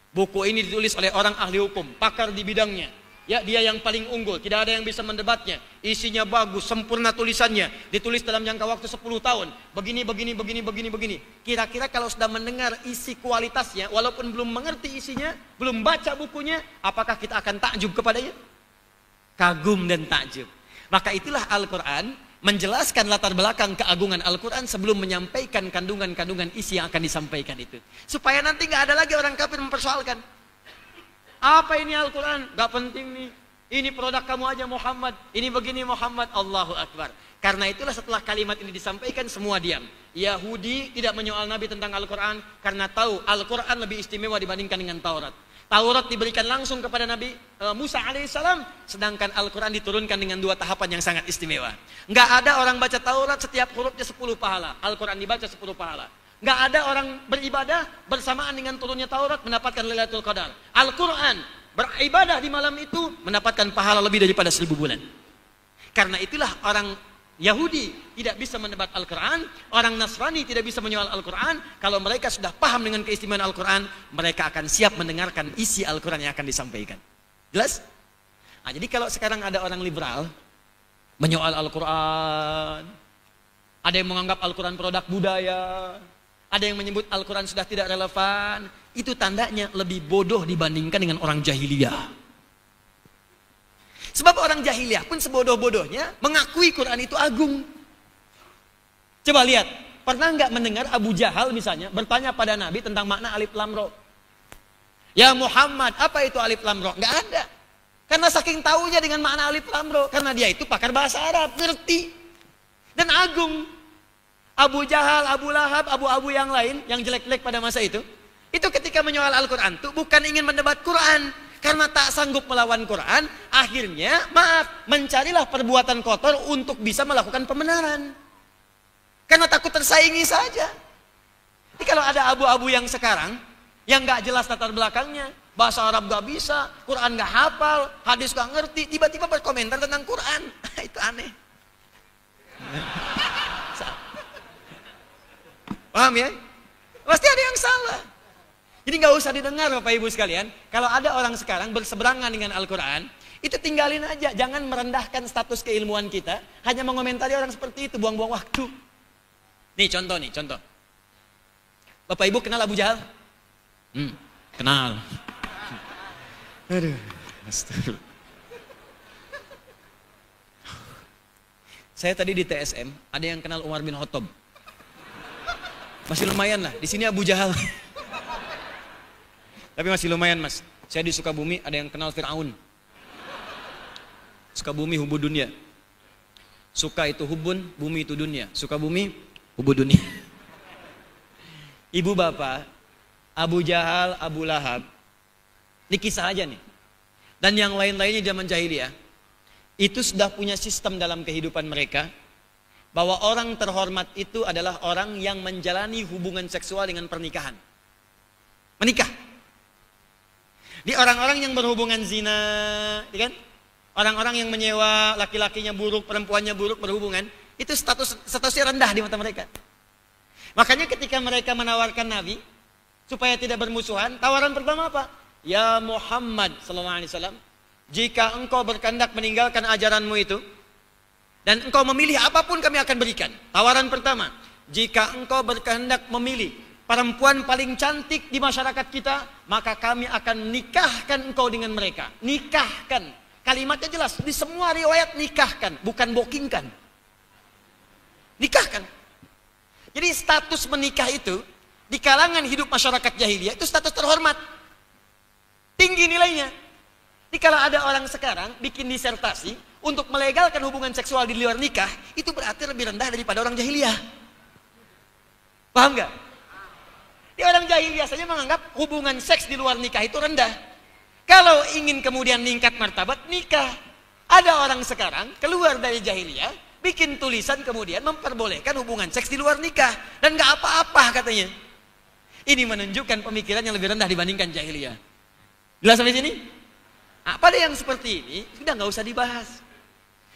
Buku ini ditulis oleh orang ahli hukum, pakar di bidangnya. Ya, dia yang paling unggul, tidak ada yang bisa mendebatnya. Isinya bagus, sempurna tulisannya. Ditulis dalam jangka waktu 10 tahun. Begini. Kira-kira kalau sudah mendengar isi kualitasnya, walaupun belum mengerti isinya, belum baca bukunya, apakah kita akan takjub kepadanya? Kagum dan takjub. Maka itulah Al-Quran menjelaskan latar belakang keagungan Al-Quran sebelum menyampaikan kandungan-kandungan isi yang akan disampaikan itu. Supaya nanti nggak ada lagi orang kafir mempersoalkan. Apa ini Al-Quran? Gak penting nih. Ini produk kamu aja Muhammad. Ini begini Muhammad. Allahu Akbar. Karena itulah setelah kalimat ini disampaikan semua diam. Yahudi tidak menyoal Nabi tentang Al-Quran karena tahu Al-Quran lebih istimewa dibandingkan dengan Taurat. Taurat diberikan langsung kepada Nabi Musa alaihissalam, sedangkan Al-Quran diturunkan dengan 2 tahapan yang sangat istimewa. Nggak ada orang baca Taurat setiap hurufnya 10 pahala. Al-Quran dibaca 10 pahala. Nggak ada orang beribadah bersamaan dengan turunnya Taurat mendapatkan Lailatul Qadar. Al-Quran beribadah di malam itu mendapatkan pahala lebih daripada 1000 bulan. Karena itulah orang Yahudi tidak bisa mendebat Al-Quran, orang Nasrani tidak bisa menyoal Al-Quran. Kalau mereka sudah paham dengan keistimewaan Al-Quran, mereka akan siap mendengarkan isi Al-Quran yang akan disampaikan. Jelas? Nah, jadi kalau sekarang ada orang liberal menyoal Al-Quran, ada yang menganggap Al-Quran produk budaya, ada yang menyebut Al-Quran sudah tidak relevan, itu tandanya lebih bodoh dibandingkan dengan orang jahiliyah. Sebab orang jahiliyah pun sebodoh-bodohnya mengakui Quran itu agung. Coba lihat, pernah nggak mendengar Abu Jahal misalnya bertanya pada Nabi tentang makna alif lam ro? Ya Muhammad, apa itu alif lam ro? Nggak ada. Karena saking taunya dengan makna alif lam ro, karena dia itu pakar bahasa Arab, ngerti dan agung. Abu Jahal, Abu Lahab, Abu-abu yang lain yang jelek-jelek pada masa itu ketika menyoal Al-Quran itu bukan ingin mendebat Quran, karena tak sanggup melawan Quran, akhirnya mencarilah perbuatan kotor untuk bisa melakukan pembenaran. Karena takut tersaingi saja. Jadi kalau ada abu-abu yang sekarang yang nggak jelas latar belakangnya, bahasa Arab nggak bisa, Quran nggak hafal, hadis nggak ngerti, tiba-tiba berkomentar tentang Quran, itu aneh. Paham ya? Pasti ada yang salah. Jadi nggak usah didengar Bapak Ibu sekalian. Kalau ada orang sekarang berseberangan dengan Al-Quran, itu tinggalin aja. Jangan merendahkan status keilmuan kita. Hanya mengomentari orang seperti itu, buang-buang waktu. Nih contoh. Bapak Ibu kenal Abu Jahal? Kenal. Aduh, astagfirullah. Saya tadi di TSM, ada yang kenal Umar bin Khattab. Masih lumayan lah, di sini Abu Jahal. Tapi masih lumayan mas. Saya di Sukabumi ada yang kenal Fir'aun. Sukabumi hubud dunia. Suka itu hubun, bumi itu dunia. Sukabumi hubud dunia. Ibu bapak, Abu Jahal, Abu Lahab. Ini kisah aja nih. Dan yang lain-lainnya zaman jahiliyah. Itu sudah punya sistem dalam kehidupan mereka. Bahwa orang terhormat itu adalah orang yang menjalani hubungan seksual dengan pernikahan. Menikah. Di orang-orang yang berhubungan zina, kan? Orang-orang yang menyewa laki-lakinya buruk, perempuannya buruk berhubungan, itu statusnya rendah di mata mereka. Makanya ketika mereka menawarkan Nabi supaya tidak bermusuhan, tawaran pertama apa? Ya Muhammad sallallahu alaihi wasallam, jika engkau berkehendak meninggalkan ajaranmu itu dan engkau memilih apapun kami akan berikan. Tawaran pertama, jika engkau berkehendak memilih perempuan paling cantik di masyarakat kita, maka kami akan nikahkan engkau dengan mereka. Nikahkan. Kalimatnya jelas, di semua riwayat nikahkan, bukan bokingkan. Nikahkan. Jadi status menikah itu, di kalangan hidup masyarakat jahiliyah, itu status terhormat. Tinggi nilainya. Jadi kalau ada orang sekarang bikin disertasi untuk melegalkan hubungan seksual di luar nikah, itu berarti lebih rendah daripada orang jahiliyah. Paham gak? Di orang jahiliyah saja menganggap hubungan seks di luar nikah itu rendah. Kalau ingin kemudian meningkat martabat, nikah. Ada orang sekarang keluar dari jahiliyah, bikin tulisan kemudian memperbolehkan hubungan seks di luar nikah. Dan nggak apa-apa katanya. Ini menunjukkan pemikiran yang lebih rendah dibandingkan jahiliyah. Jelas sampai sini? Nah, pada yang seperti ini, sudah nggak usah dibahas.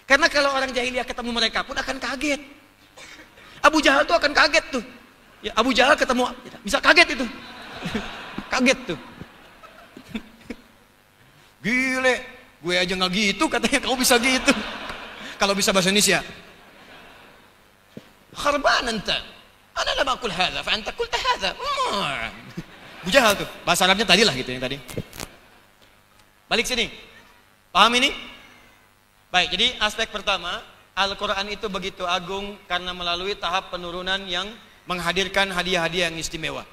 Karena kalau orang jahiliyah ketemu mereka pun akan kaget. Abu Jahal tuh akan kaget tuh. Ya, Abu Jahal ketemu, bisa kaget itu. Kaget tuh. Gile, gue aja nggak gitu katanya, kamu bisa gitu. Kalau bisa bahasa Indonesia. Kharban anta. Ana lam aqul hadza fa anta qulta hadza. Abu Jahal tuh. Bahasa Arabnya tadi lah gitu yang tadi. Balik sini. Paham ini? Baik, jadi aspek pertama, Al-Qur'an itu begitu agung karena melalui tahap penurunan yang menghadirkan hadiah-hadiah yang istimewa.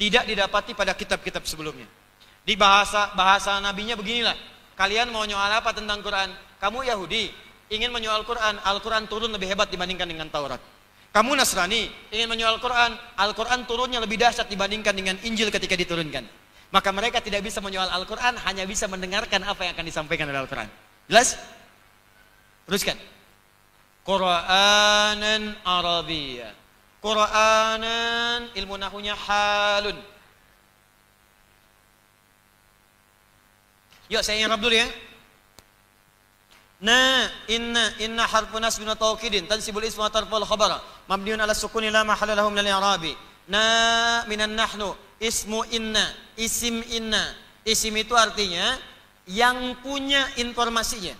Tidak didapati pada kitab-kitab sebelumnya. Di bahasa nabinya beginilah. Kalian mau nyoal apa tentang Quran? Kamu Yahudi, ingin menyoal Quran. Al-Quran turun lebih hebat dibandingkan dengan Taurat. Kamu Nasrani, ingin menyoal Quran. Al-Quran turunnya lebih dahsyat dibandingkan dengan Injil ketika diturunkan. Maka mereka tidak bisa menyoal Al-Quran, hanya bisa mendengarkan apa yang akan disampaikan oleh Al-Quran. Jelas? Teruskan. Qur'anan Arabiyya. Qur'anan, ilmu nahunya halun. Yuk saya ingat dulu ya. Inna harfu nasbin wa tawkidin tansibul isma wa tarful khabara mabniun ala sukuni la mahalla lahu min al-i'rabi. Minan nahnu ismu inna, isim inna. Isim itu artinya yang punya informasinya,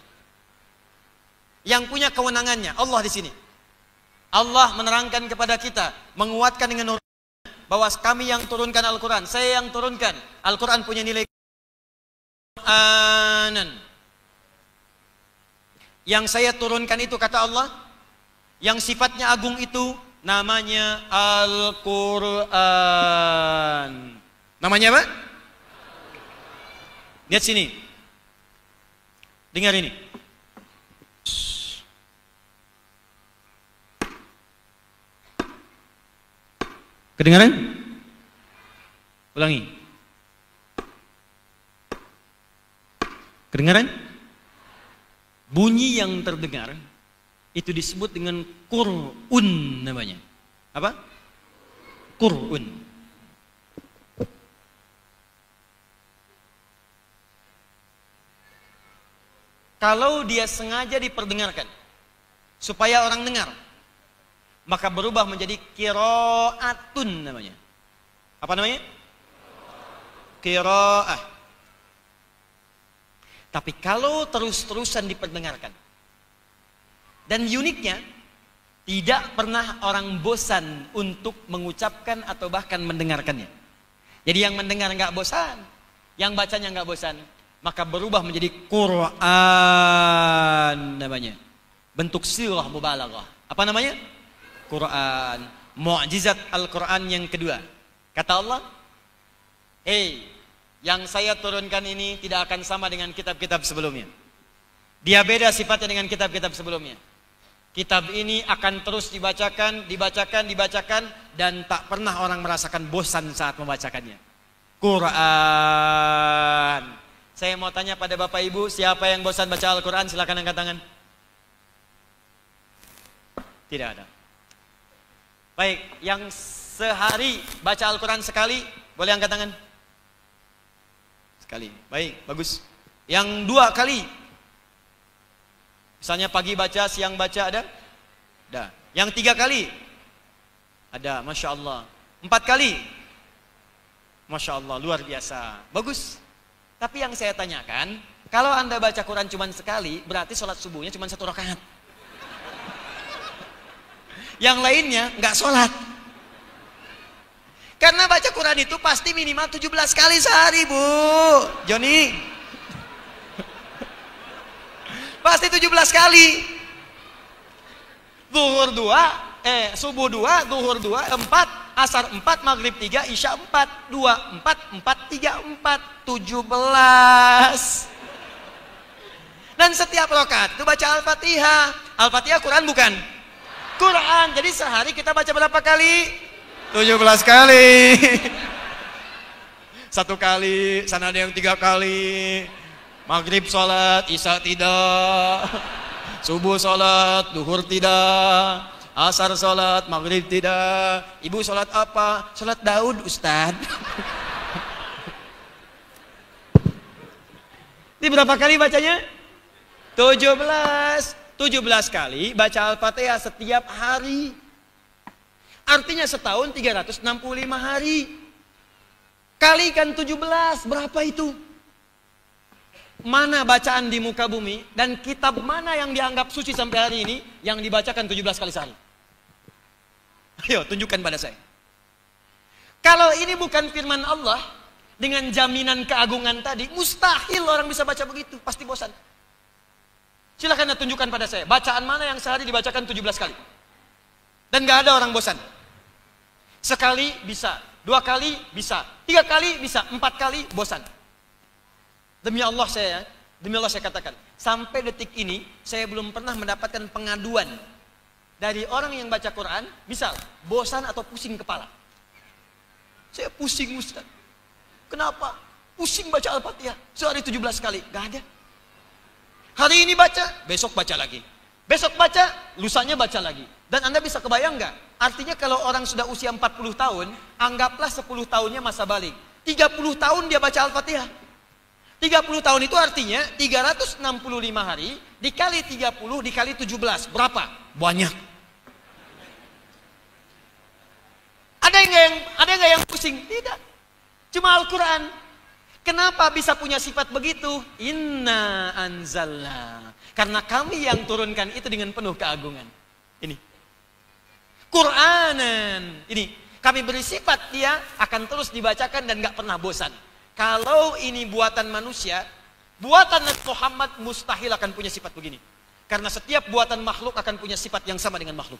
yang punya kewenangannya. Allah di sini. Allah menerangkan kepada kita, menguatkan dengan bahwa kami yang turunkan Al-Quran, saya yang turunkan. Al-Quran punya nilai Qur'anan. Yang saya turunkan itu kata Allah, yang sifatnya agung itu namanya Al-Quran. Namanya apa? Lihat sini. Dengar ini. Kedengaran? Ulangi. Kedengaran? Bunyi yang terdengar itu disebut dengan Qur'un namanya. Apa? Qur'un. Kalau dia sengaja diperdengarkan supaya orang dengar, maka berubah menjadi qiraatun namanya. Apa namanya? Qiraah. Tapi kalau terus-terusan diperdengarkan, dan uniknya tidak pernah orang bosan untuk mengucapkan atau bahkan mendengarkannya. Jadi yang mendengar nggak bosan, yang bacanya nggak bosan, maka berubah menjadi Quran namanya. Bentuk sirah mubalaghah. Apa namanya? Quran. Mu'jizat Al-Quran yang kedua. Kata Allah, yang saya turunkan ini tidak akan sama dengan kitab-kitab sebelumnya. Dia beda sifatnya dengan kitab-kitab sebelumnya. Kitab ini akan terus dibacakan, dan tak pernah orang merasakan bosan saat membacakannya. Quran. Saya mau tanya pada Bapak Ibu, siapa yang bosan baca Al-Quran? Silakan angkat tangan. Tidak ada. Baik, yang sehari baca Al-Quran sekali, boleh angkat tangan? Sekali. Baik, bagus. Yang 2 kali, misalnya pagi baca, siang baca, ada? Ada. Yang 3 kali? Ada, Masya Allah. 4 kali? Masya Allah, luar biasa. Bagus. Tapi yang saya tanyakan, kalau Anda baca Quran cuma sekali, berarti sholat subuhnya cuma 1 rakaat. Yang lainnya nggak sholat. Karena baca Quran itu pasti minimal 17 kali sehari, Bu Joni. Pasti 17 kali. Subuh 2, zuhur 2, 4, asar 4, maghrib 3, isya 4, 2, 4, 4, 3, 4, 17. Dan setiap rakaat itu baca Al-Fatihah. Al-Fatihah Quran bukan? Quran. Jadi sehari kita baca berapa kali? 17 kali. 1 kali, sana ada yang 3 kali. Maghrib sholat, isya tidak. Subuh sholat, duhur tidak. Asar sholat, maghrib tidak. Ibu sholat apa? Sholat Daud, Ustad. Ini berapa kali bacanya? 17 kali baca Al-Fatihah setiap hari. Artinya setahun 365 hari. Kalikan 17, berapa itu? Mana bacaan di muka bumi dan kitab mana yang dianggap suci sampai hari ini yang dibacakan 17 kali sehari? Ayo tunjukkan pada saya. Kalau ini bukan firman Allah dengan jaminan keagungan tadi, mustahil orang bisa baca begitu, pasti bosan. Silakan tunjukkan pada saya, bacaan mana yang sehari dibacakan 17 kali. Dan gak ada orang bosan. Sekali bisa, 2 kali bisa, 3 kali bisa, 4 kali bosan. Demi Allah saya katakan, sampai detik ini saya belum pernah mendapatkan pengaduan dari orang yang baca Quran, misal bosan atau pusing kepala. Saya pusing Ustaz. Kenapa? Pusing baca Al-Fatihah sehari 17 kali, gak ada. Hari ini baca, besok baca lagi. Besok baca, lusanya baca lagi. Dan Anda bisa kebayang gak? Artinya kalau orang sudah usia 40 tahun, anggaplah 10 tahunnya masa balik. 30 tahun dia baca Al-Fatihah. 30 tahun itu artinya 365 hari dikali 30 dikali 17. Berapa? Banyak. Ada nggak yang pusing? Tidak. Cuma Al-Quran. Kenapa bisa punya sifat begitu? Inna anzalna. Karena kami yang turunkan itu dengan penuh keagungan. Ini. Quranan. Ini. Kami beri sifat dia akan terus dibacakan dan nggak pernah bosan. Kalau ini buatan manusia, buatan Nabi Muhammad mustahil akan punya sifat begini. Karena setiap buatan makhluk akan punya sifat yang sama dengan makhluk.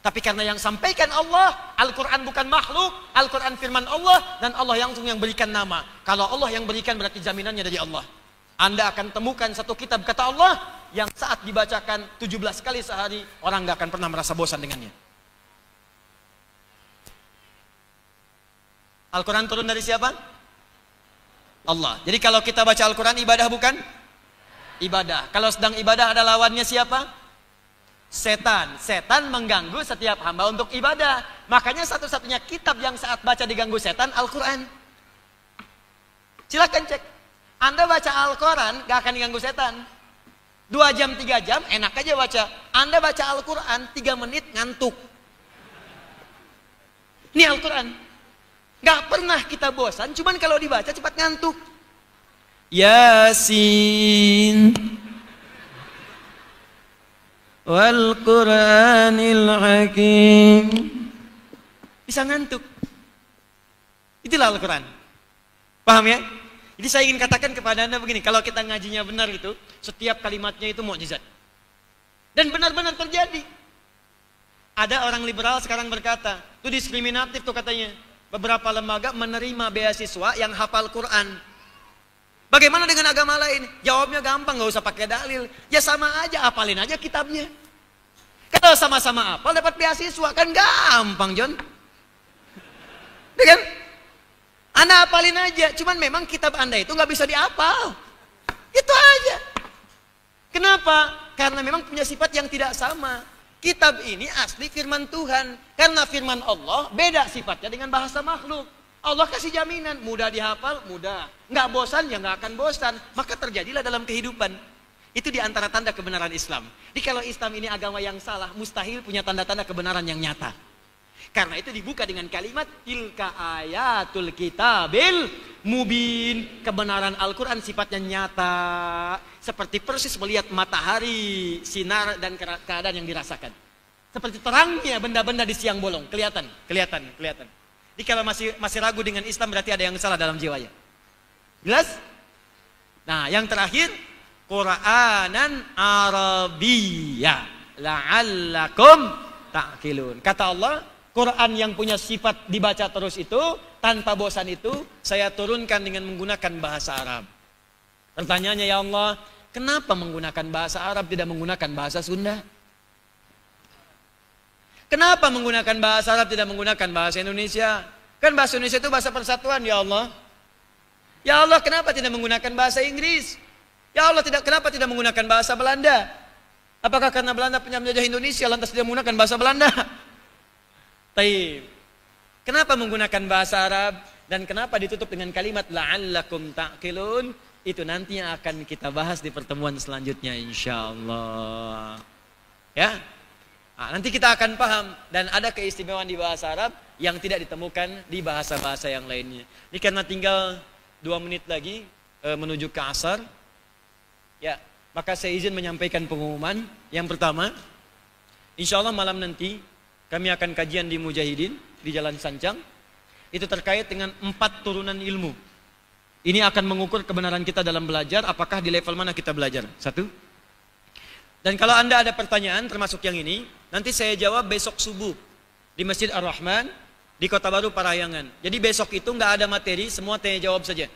Tapi karena yang sampaikan Allah, Al-Quran bukan makhluk, Al-Quran firman Allah, dan Allah yang berikan nama. Kalau Allah yang berikan berarti jaminannya dari Allah. Anda akan temukan satu kitab kata Allah, yang saat dibacakan 17 kali sehari, orang gak akan pernah merasa bosan dengannya. Al-Quran turun dari siapa? Allah. Jadi kalau kita baca Al-Quran ibadah bukan? Ibadah. Kalau sedang ibadah ada lawannya siapa? Setan. Setan mengganggu setiap hamba untuk ibadah. Makanya satu-satunya kitab yang saat baca diganggu setan Al-Quran. Silakan cek. Anda baca Al-Quran gak akan diganggu setan. 2 jam 3 jam enak aja baca. Anda baca Al-Quran 3 menit ngantuk. Ini Al-Quran. Gak pernah kita bosan, cuman kalau dibaca cepat ngantuk. Yasin wal Qur'anil Hakim. Bisa ngantuk. Itulah Al-Quran. Paham ya? Jadi saya ingin katakan kepada Anda begini, kalau kita ngajinya benar itu, setiap kalimatnya itu mukjizat. Dan benar-benar terjadi. Ada orang liberal sekarang berkata, itu diskriminatif tuh katanya. Beberapa lembaga menerima beasiswa yang hafal Quran. Bagaimana dengan agama lain? Jawabnya gampang, gak usah pakai dalil. Ya sama aja, hafalin aja kitabnya. Kalau sama-sama hafal dapat beasiswa, kan gampang John. Ya kan? Anda hafalin aja, cuman memang kitab Anda itu gak bisa dihafal. Itu aja. Kenapa? Karena memang punya sifat yang tidak sama. Kitab ini asli firman Tuhan. Karena firman Allah beda sifatnya dengan bahasa makhluk. Allah kasih jaminan, mudah dihafal, mudah. Nggak bosan, ya nggak akan bosan. Maka terjadilah dalam kehidupan. Itu diantara tanda kebenaran Islam. Jadi kalau Islam ini agama yang salah, mustahil punya tanda-tanda kebenaran yang nyata. Karena itu dibuka dengan kalimat tilka ayatul kitabil mubin. Kebenaran Al-Quran sifatnya nyata. Seperti persis melihat matahari, sinar dan keadaan yang dirasakan. Seperti terangnya benda-benda di siang bolong. Kelihatan. Jadi kalau masih ragu dengan Islam berarti ada yang salah dalam jiwanya. Jelas? Nah yang terakhir, Qur'anan Arabiyya la'allakum ta'qilun. Kata Allah, Quran yang punya sifat dibaca terus itu, tanpa bosan itu, saya turunkan dengan menggunakan bahasa Arab. Pertanyaannya, ya Allah, kenapa menggunakan bahasa Arab tidak menggunakan bahasa Sunda? Kenapa menggunakan bahasa Arab tidak menggunakan bahasa Indonesia? Kan bahasa Indonesia itu bahasa persatuan, ya Allah. Ya Allah, kenapa tidak menggunakan bahasa Inggris? Ya Allah, kenapa tidak menggunakan bahasa Belanda? Apakah karena Belanda pernah menjajah Indonesia lantas tidak menggunakan bahasa Belanda? Taib. Kenapa menggunakan bahasa Arab dan kenapa ditutup dengan kalimat la'allakum ta'qilun? Itu nanti yang akan kita bahas di pertemuan selanjutnya insyaallah. Ya. Nah, nanti kita akan paham dan ada keistimewaan di bahasa Arab yang tidak ditemukan di bahasa-bahasa yang lainnya. Ini karena tinggal 2 menit lagi menuju ke asar. Ya, maka saya izin menyampaikan pengumuman. Yang pertama, insya Allah malam nanti kami akan kajian di Mujahidin di Jalan Sancang. Itu terkait dengan 4 turunan ilmu. Ini akan mengukur kebenaran kita dalam belajar, apakah di level mana kita belajar. 1. Dan kalau Anda ada pertanyaan termasuk yang ini, nanti saya jawab besok subuh di Masjid Ar-Rahman di Kota Baru Parahyangan. Jadi besok itu nggak ada materi, semua tanya jawab saja.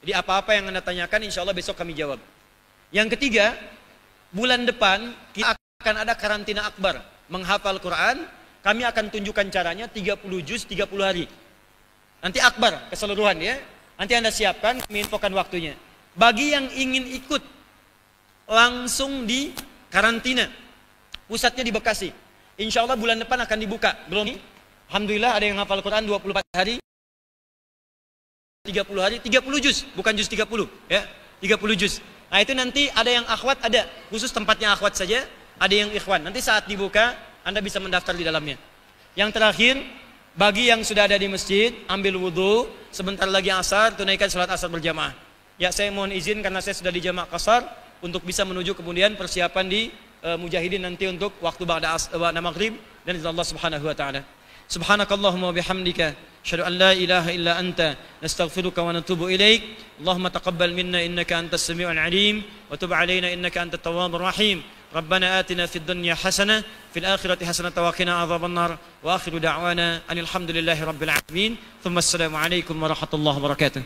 Jadi apa-apa yang Anda tanyakan insya Allah besok kami jawab. Yang ketiga, bulan depan kita akan ada karantina akbar menghafal Quran. Kami akan tunjukkan caranya 30 juz 30 hari. Nanti akbar keseluruhan ya. Nanti Anda siapkan, kami infokan waktunya. Bagi yang ingin ikut langsung di karantina, pusatnya di Bekasi. Insya Allah bulan depan akan dibuka. Belum nih? Alhamdulillah ada yang hafal Quran 24 hari, 30 hari, 30 juz, bukan juz 30 ya, 30 juz. Nah itu nanti ada yang akhwat, ada khusus tempatnya akhwat saja, ada yang ikhwan. Nanti saat dibuka Anda bisa mendaftar di dalamnya. Yang terakhir, bagi yang sudah ada di masjid, ambil wudhu, sebentar lagi asar, tunaikan salat asar berjamaah. Ya saya mohon izin karena saya sudah di jamaah qasar untuk bisa menuju kemudian persiapan di Mujahidin nanti untuk waktu ba'da maghrib dan Allah Subhanahu wa taala. Subhanakallahumma wa bihamdika asyhadu an la ilaha illa anta nastaghfiruka wa natubu ilaik. Allahumma taqabbal minna innaka antas samiul alim wa tub alaina innaka antat tawwabur rahim. Rabbana atina fid dunya hasanah fil akhirati hasanah wa qina adzabannar wa akhiru da'wana alhamdulillahi rabbil alamin. Thumma assalamu alaikum warahmatullahi wabarakatuh.